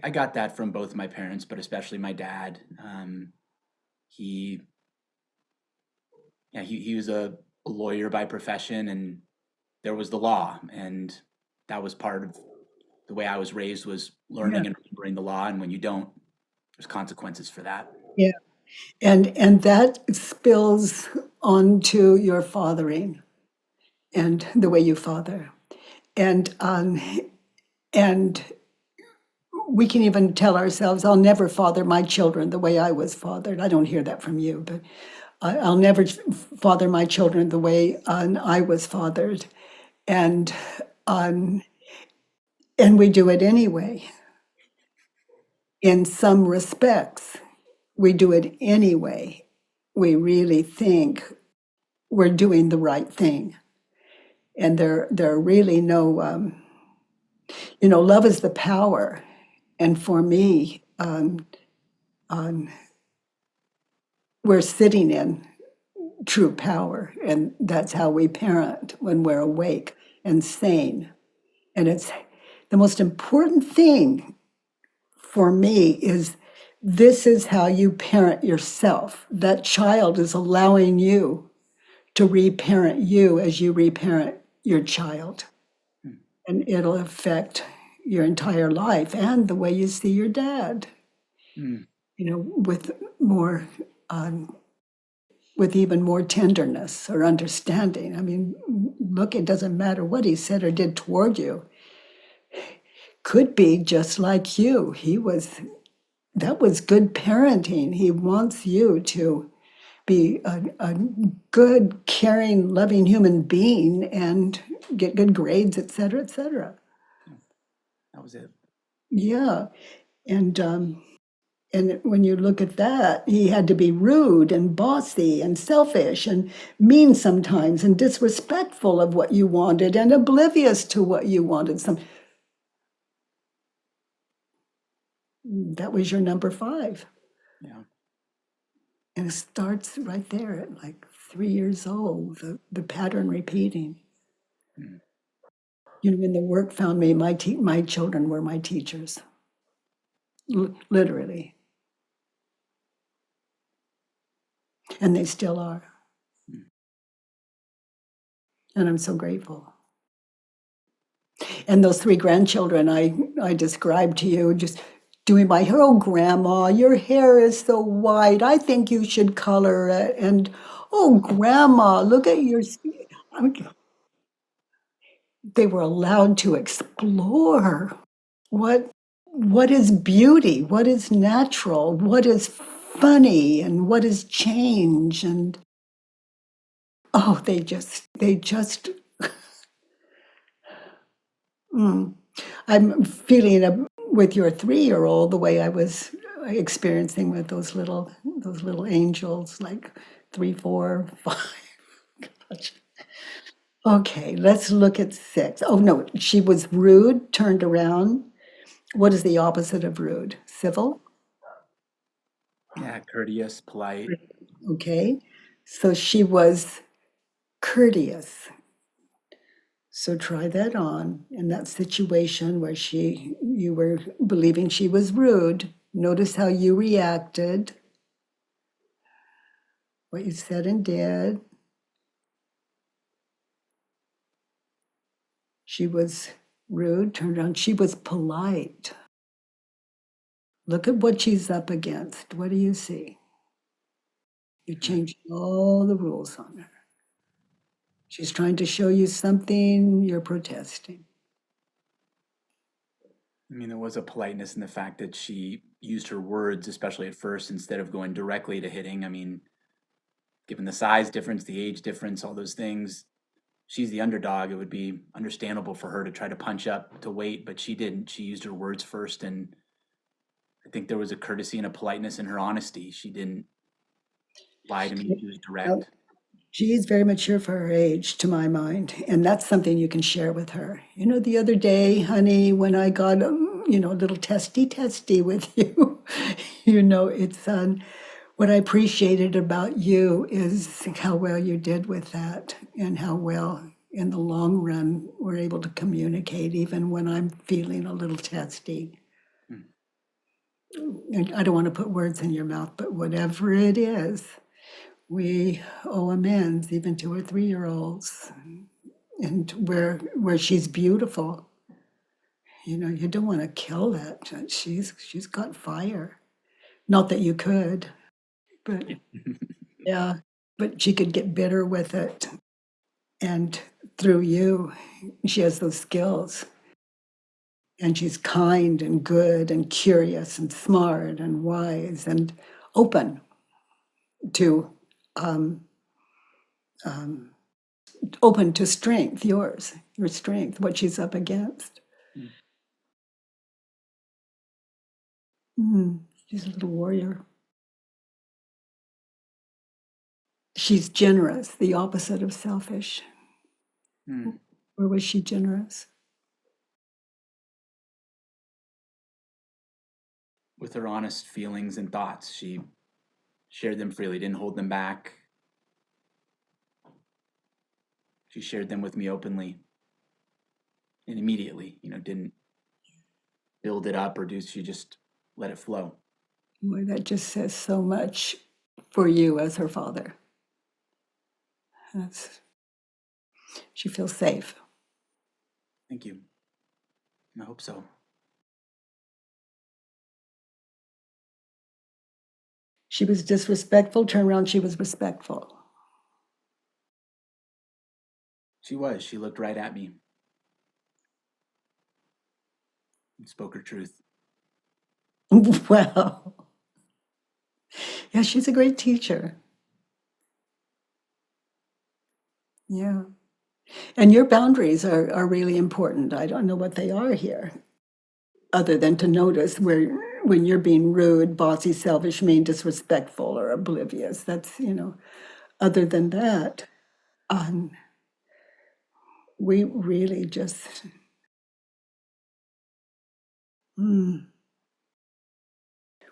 I got that from both my parents, but especially my dad. He, yeah, he was a lawyer by profession, and there was the law, and that was part of the way I was raised, was Yeah, learning and remembering the law, and when you don't, there's consequences for that. yeah, and that spills onto your fathering and the way you father, and and we can even tell ourselves, "I'll never father my children the way I was fathered." I don't hear that from you, but I'll never father my children the way I was fathered, and um, and we do it anyway. In some respects, we do it anyway. We really think we're doing the right thing, and there are really no, love is the power, and for me, we're sitting in true power, and that's how we parent when we're awake and sane. And it's the most important thing for me is this is how you parent yourself. That child is allowing you to reparent you as you reparent your child. Hmm. And it'll affect your entire life and the way you see your dad, Mm. with more, um, with even more tenderness or understanding. I mean, look, it doesn't matter what he said or did toward you. Could be just like you. That was good parenting. He wants you to be a good, caring, loving human being and get good grades, et cetera, et cetera. That was it. Yeah. And when you look at that, he had to be rude and bossy and selfish and mean sometimes and disrespectful of what you wanted and oblivious to what you wanted. That was your number 5. Yeah. And it starts right there at like 3 years old, the pattern repeating. Mm. When the work found me, my children were my teachers, literally, and they still are. Mm. And I'm so grateful. And those 3 grandchildren I described to you, just doing my hair. Oh, Grandma, your hair is so white. I think you should color it. And oh, Grandma, look at your. I mean, they were allowed to explore what is beauty, what is natural, what is funny, and what is change. And oh, they just mm. I'm feeling with your 3-year-old the way I was experiencing with those little angels, like 3, 4, 5. Gosh. Okay, let's look at 6. Oh no, she was rude, turned around. What is the opposite of rude? Civil? Yeah, courteous, polite. Okay. So she was courteous. So try that on in that situation where you were believing she was rude. Notice how you reacted, what you said and did. She was rude, turned around. She was polite. Look at what she's up against. What do you see? You changed all the rules on her. She's trying to show you something, you're protesting. I mean, there was a politeness in the fact that she used her words, especially at first, instead of going directly to hitting. I mean, given the size difference, the age difference, all those things, she's the underdog. It would be understandable for her to try to punch up to wait, but she didn't. She used her words first, and I think there was a courtesy and a politeness in her honesty. She didn't lie to me. She was Well, direct. she's very mature for her age, to my mind, and that's something you can share with her. You know, the other day, honey, when I got, a little testy with you, it's what I appreciated about you is how well you did with that and how well, in the long run, we're able to communicate, even when I'm feeling a little testy. And I don't want to put words in your mouth, but whatever it is, we owe amends, even to our 3-year-olds, and where she's beautiful. You don't want to kill that. She's got fire. Not that you could, but yeah, but she could get bitter with it. And through you, she has those skills. And she's kind and good and curious and smart and wise and open to um, um, open to strength, your strength, what she's up against. She's a little warrior. She's generous, the opposite of selfish. Mm. Or was she generous? With her honest feelings and thoughts, she shared them freely, didn't hold them back. She shared them with me openly and immediately, didn't build it up or she just let it flow. Boy, that just says so much for you as her father. She feels safe. Thank you. I hope so. She was disrespectful, turn around, she was respectful. She was. She looked right at me and spoke her truth. Wow. Yeah, she's a great teacher. Yeah. And your boundaries are really important. I don't know what they are here, other than to notice where when you're being rude, bossy, selfish, mean, disrespectful, or oblivious. That's, other than that, um, we really just,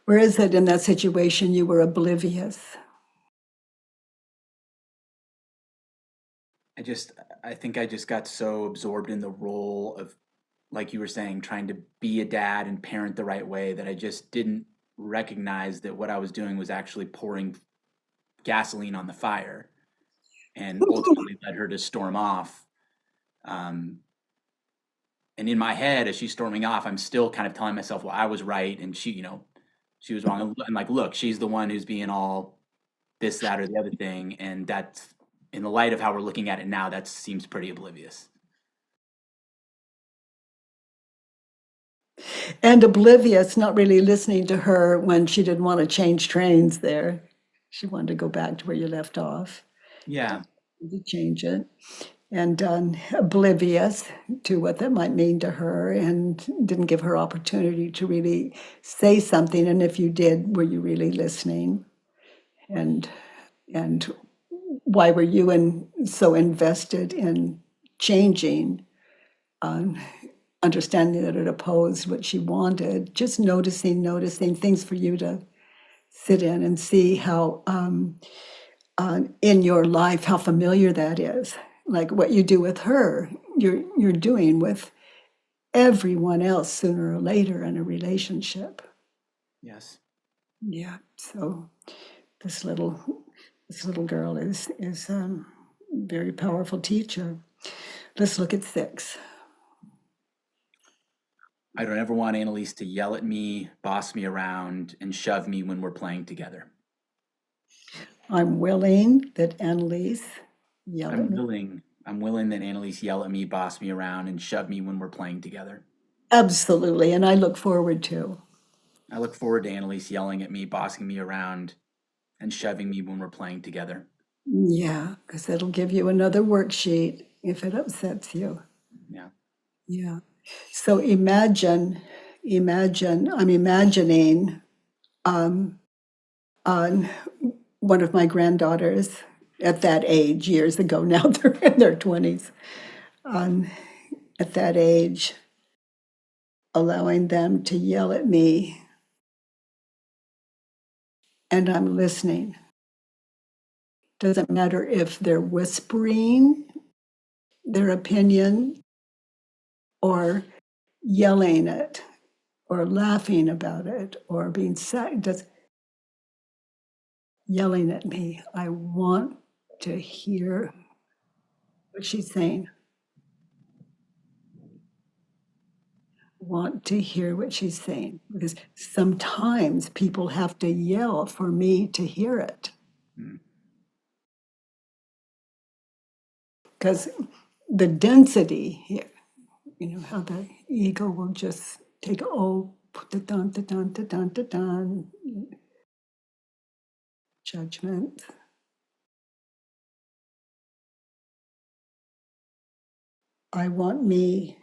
where is it in that situation you were oblivious? I think I just got so absorbed in the role of, like you were saying, trying to be a dad and parent the right way that I just didn't recognize that what I was doing was actually pouring gasoline on the fire and ultimately led her to storm off. And in my head, as she's storming off, I'm still kind of telling myself, well, I was right and she was wrong. And like, look, she's the one who's being all this, that, or the other thing. And that's, in the light of how we're looking at it now, that seems pretty oblivious. And oblivious, not really listening to her when she didn't want to change trains there. She wanted to go back to where you left off. Yeah. To change it. And oblivious to what that might mean to her and didn't give her opportunity to really say something. And if you did, were you really listening? And why were you so invested in changing, understanding that it opposed what she wanted, just noticing things for you to sit in and see how in your life how familiar that is. Like what you do with her, you're doing with everyone else sooner or later in a relationship. Yes. Yeah. So this little girl is very powerful teacher. Let's look at 6. I don't ever want Annalise to yell at me, boss me around, and shove me when we're playing together. I'm willing that Annalise yell at me. I'm willing that Annalise yell at me, boss me around, and shove me when we're playing together. Absolutely, and I look forward to. I look forward to Annalise yelling at me, bossing me around, and shoving me when we're playing together. Yeah, because it'll give you another worksheet if it upsets you. Yeah. Yeah. So I'm imagining on one of my granddaughters at that age, years ago now, they're in their 20s, at that age, allowing them to yell at me, and I'm listening. Doesn't matter if they're whispering their opinion or yelling it or laughing about it or being sad, just yelling at me. I want to hear what she's saying. Want to hear what she's saying because sometimes people have to yell for me to hear it. Mm. Because the density here, how the ego will just take, oh, da-dun, da-dun, da-dun, da-dun, judgment. I want me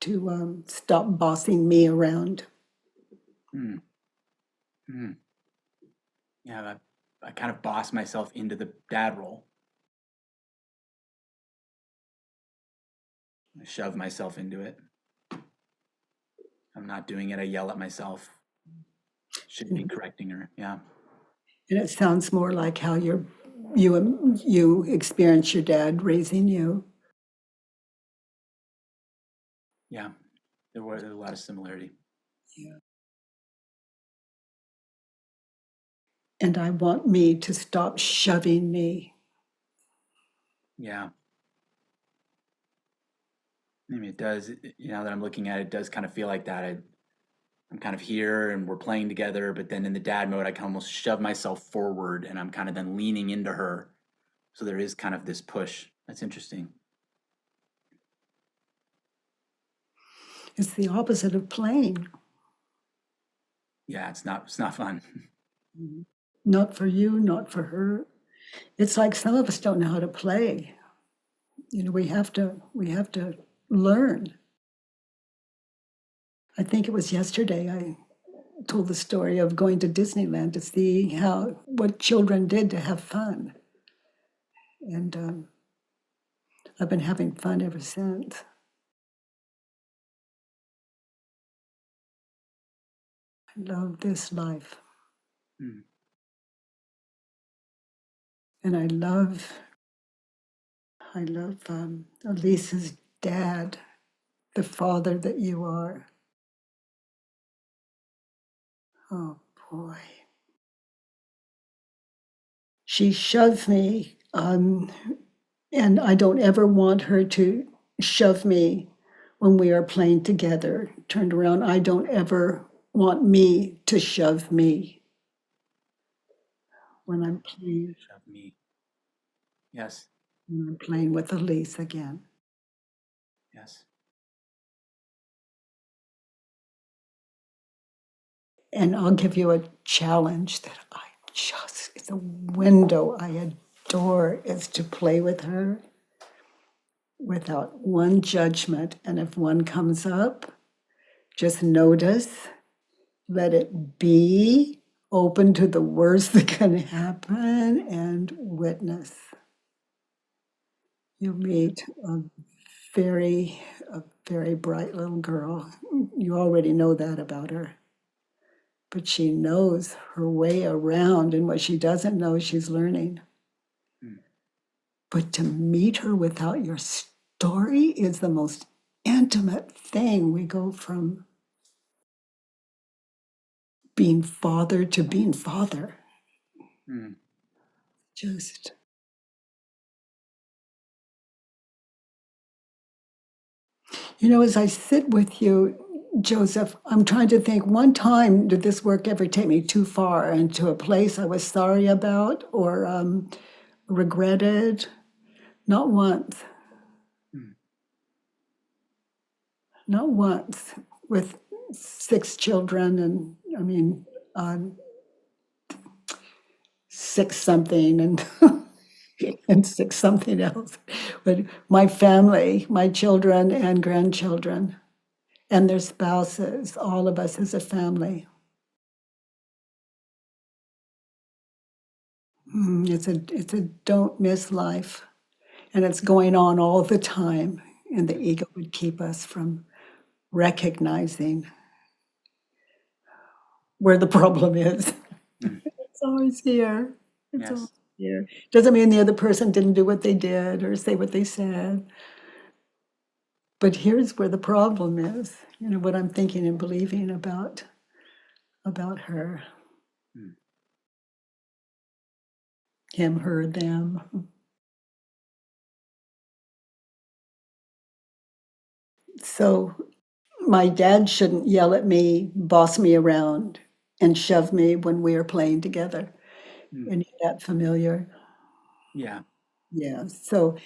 to stop bossing me around. Mm. Mm. Yeah, I kind of boss myself into the dad role. I shove myself into it. I'm not doing it. I yell at myself. Should be correcting her. Yeah. And it sounds more like how you experience your dad raising you. Yeah. There's a lot of similarity. Yeah. And I want me to stop shoving me. Yeah. I mean, it does. Now that I'm looking at it, it does kind of feel like that. I'm kind of here and we're playing together, but then in the dad mode, I can almost shove myself forward and I'm kind of then leaning into her. So there is kind of this push. That's interesting. It's the opposite of playing. Yeah, it's not fun. Not for you, not for her. It's like some of us don't know how to play. We have to learn. I think it was yesterday I told the story of going to Disneyland to see what children did to have fun. And I've been having fun ever since. I love this life. Mm. And I love Elisa's dad, the father that you are. Oh boy. She shoves me, and I don't ever want her to shove me when we are playing together. Turned around, I don't ever want me to shove me when I'm playing. Shove me. Yes. When I'm playing with Elise again. Yes. And I'll give you a challenge that it's a window I adore is to play with her without one judgment. And if one comes up, just notice, let it be, open to the worst that can happen, and witness. You'll meet very, a very bright little girl. You already know that about her. But she knows her way around, and what she doesn't know, she's learning. Mm. But to meet her without your story is the most intimate thing. We go from being father to being father. Mm. Just, as I sit with you, Joseph, I'm trying to think, one time did this work ever take me too far into a place I was sorry about or regretted? Not once. Hmm. Not once. With 6 children and, I mean, 6 something and and 6 something else. But my family, my children and grandchildren and their spouses, all of us as a family. It's a don't miss life. And it's going on all the time. And the ego would keep us from recognizing where the problem is. Hmm. It's always here. It's always Yes. here. Doesn't mean the other person didn't do what they did or say what they said. But here's where the problem is, what I'm thinking and believing about her, Hmm. him, her, them. So my dad shouldn't yell at me, boss me around, and shove me when we are playing together. Hmm. Any of that familiar? Yeah. Yeah. So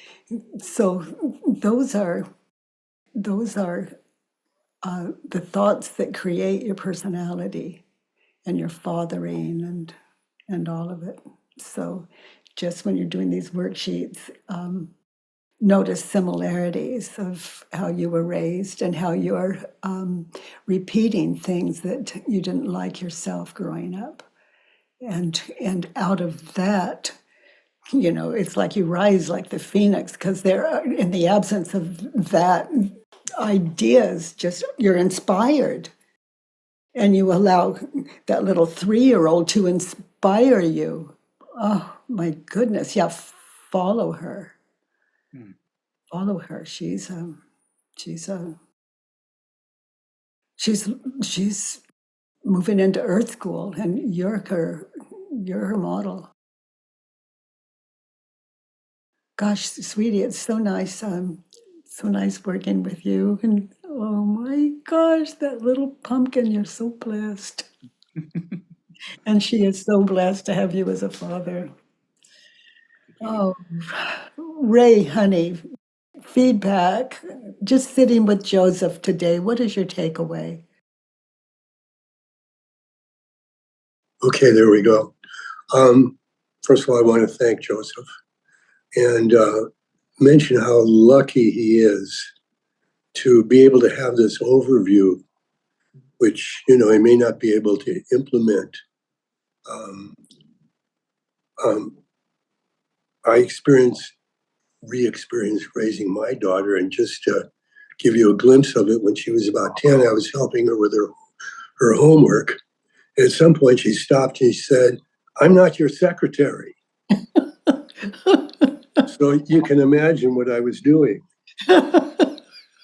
those are the thoughts that create your personality and your fathering and all of it. So just when you're doing these worksheets, notice similarities of how you were raised and how you're repeating things that you didn't like yourself growing up. And out of that, it's like you rise like the phoenix because there are, in the absence of that, ideas just you're inspired and you allow that little 3-year-old to inspire you. Oh my goodness. Yeah, follow her. Hmm. Follow her. She's a she's she's moving into Earth School, and you're her model. Gosh, sweetie, it's so nice working with you. And oh my gosh, that little pumpkin, you're so blessed. And she is so blessed to have you as a father. Thank you. Oh, Ray, honey, feedback. Just sitting with Joseph today, what is your takeaway? Okay, there we go. Um, First of all, I want to thank Joseph and mention how lucky he is to be able to have this overview, which, he may not be able to implement. Um, um, I re-experienced raising my daughter, and just to give you a glimpse of it, when she was about 10, I was helping her with her homework. And at some point she stopped and she said, "I'm not your secretary." So you can imagine what I was doing.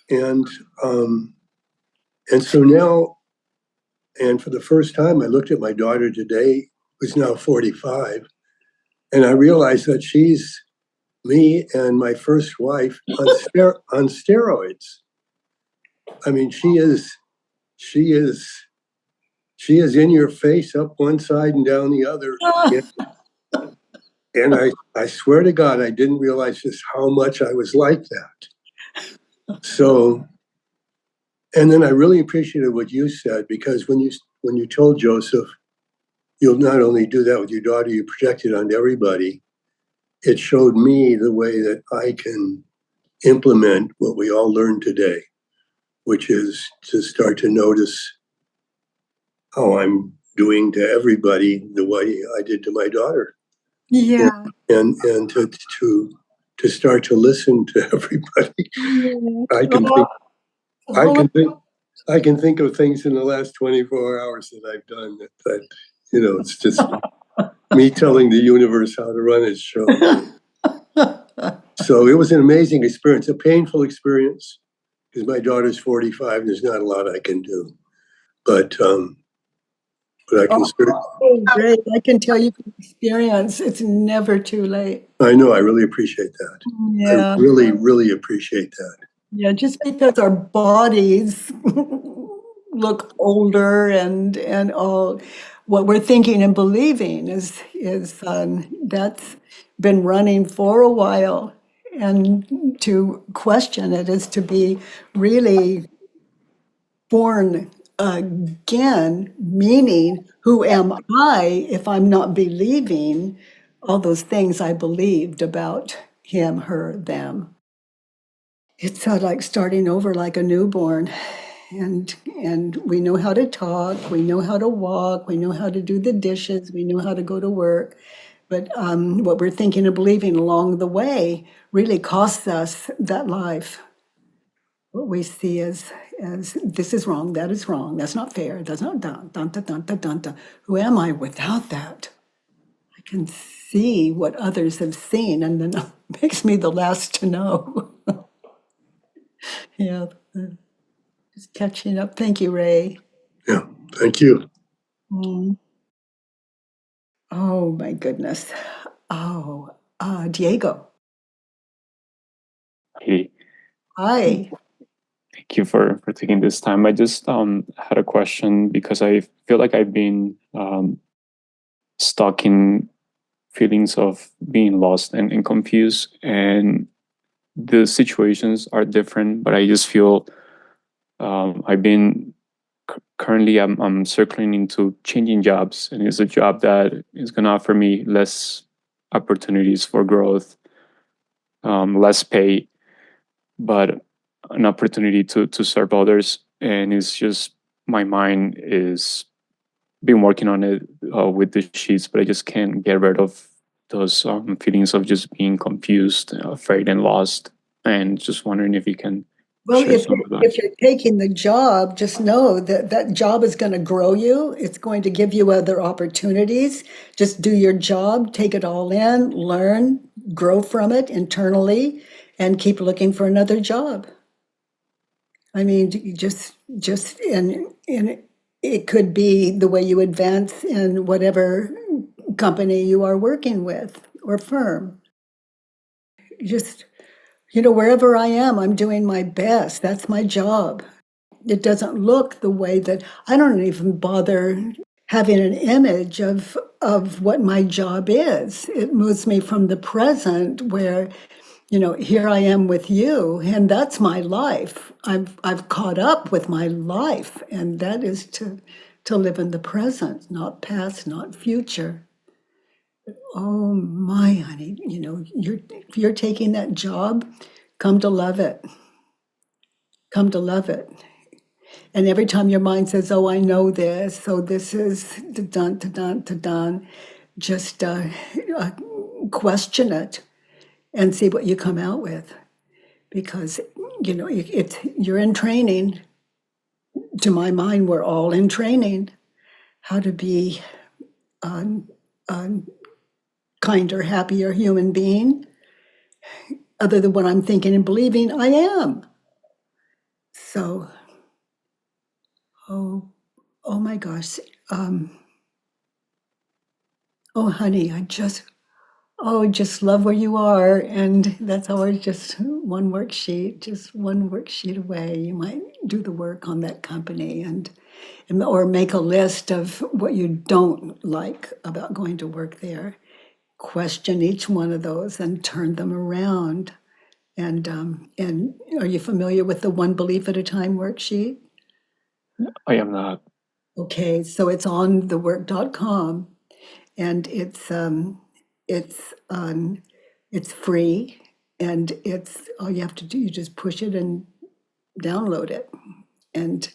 And and so now, and for the first time, I looked at my daughter today, who's now 45, and I realized that she's me and my first wife on steroids. I mean, she is she is in your face, up one side and down the other. And I swear to God, I didn't realize just how much I was like that. So, and then I really appreciated what you said, because when you told Joseph, you'll not only do that with your daughter, you project it onto everybody. It showed me the way that I can implement what we all learned today, which is to start to notice how I'm doing to everybody the way I did to my daughter, Yeah. and to start to listen to everybody. I can think, I Oh, can think, I can think of things in the last 24 hours that I've done that it's just me telling the universe how to run its show. So it was an amazing experience, a painful experience, because my daughter's 45 and there's not a lot I can do. But I can oh, great. I can tell you from experience, it's never too late. I know, I really appreciate that. I Yeah. really, really appreciate that. Yeah, just because our bodies look older and all. What we're thinking and believing is that's been running for a while, and to question it is to be really born again, meaning who am I if I'm not believing all those things I believed about him, her, them. It's like starting over like a newborn. And we know how to talk, we know how to walk, we know how to do the dishes, we know how to go to work. But what we're thinking and believing along the way really costs us that life. What we see as this is wrong, that is wrong, that's not fair, that's not dun dun dun dun dun dun. Dun. Who am I without that? I can see what others have seen, and then it makes me the last to know. Yeah, just catching up. Thank you, Ray. Yeah, thank you. Mm. Oh my goodness. Oh, Diego. Hey, Hi. thank you for taking this time. I just had a question because I feel like I've been stuck in feelings of being lost and confused, and the situations are different, but I just feel I've been currently I'm circling into changing jobs, and it's a job that is going to offer me less opportunities for growth, less pay, but an opportunity to serve others. And it's just my mind is been working on it with the sheets, but I just can't get rid of those feelings of just being confused, afraid, and lost. And just wondering if you can Well, share some of that. if you're taking the job, just know that that job is going to grow you. It's going to give you other opportunities. Just do your job, take it all in, learn, grow from it internally, and keep looking for another job. I mean, you just and it could be the way you advance in whatever company you are working with or firm. Just, wherever I am, I'm doing my best. That's my job. It doesn't look the way that I don't even bother having an image of what my job is. It moves me from the present where, here I am with you, and that's my life. I've caught up with my life, and that is to live in the present, not past, not future. Oh my honey, if you're taking that job, come to love it. Come to love it. And every time your mind says, "Oh, I know this," so this is dun dun dun dun dun, just uh, question it and see what you come out with, because it's you're in training. To my mind, we're all in training how to be a kinder, happier human being. Other than what I'm thinking and believing, I am. So, oh my gosh. Oh, honey, just love where you are. And that's always just one worksheet away. You might do the work on that company or make a list of what you don't like about going to work there. Question each one of those and turn them around. And are you familiar with the one belief at a time worksheet? I am not. Okay, so it's on thework.com, and it's free, and it's all you have to do. You just push it and download it, and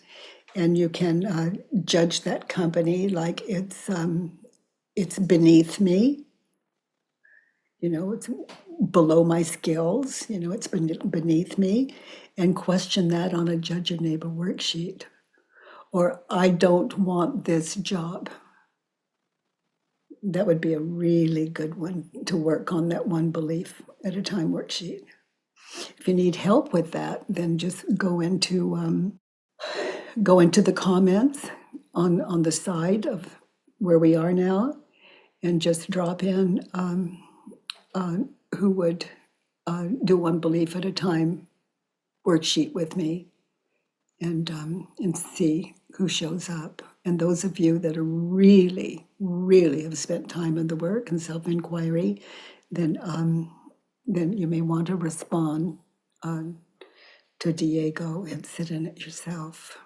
you can judge that company like it's beneath me. It's below my skills. It's beneath me, and question that on a judge your neighbor worksheet. Or I don't want this job. That would be a really good one to work on, that one belief at a time worksheet. If you need help with that, then just go into the comments on the side of where we are now, and just drop in who would do one belief at a time worksheet with me, and who shows up. And those of you that are really, really have spent time in the work and self-inquiry, then you may want to respond to Diego and sit in it yourself.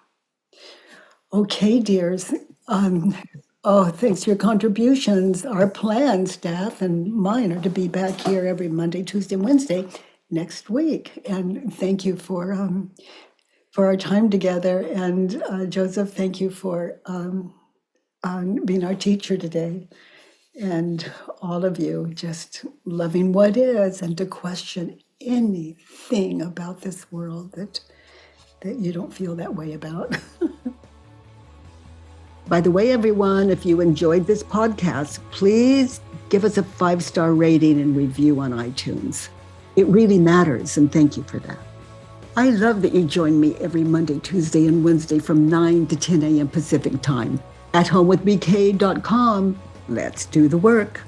Okay, dears. Thanks for your contributions. Our plan, staff and mine, are to be back here every Monday, Tuesday, and Wednesday next week. And thank you for our time together. And Joseph, thank you for being our teacher today. And all of you just loving what is and to question anything about this world that you don't feel that way about. By the way, everyone, if you enjoyed this podcast, please give us a 5-star rating and review on iTunes. It really matters, and thank you for that. I love that you join me every Monday, Tuesday, and Wednesday from 9 to 10 a.m. Pacific time at homewithbk.com. Let's do the work.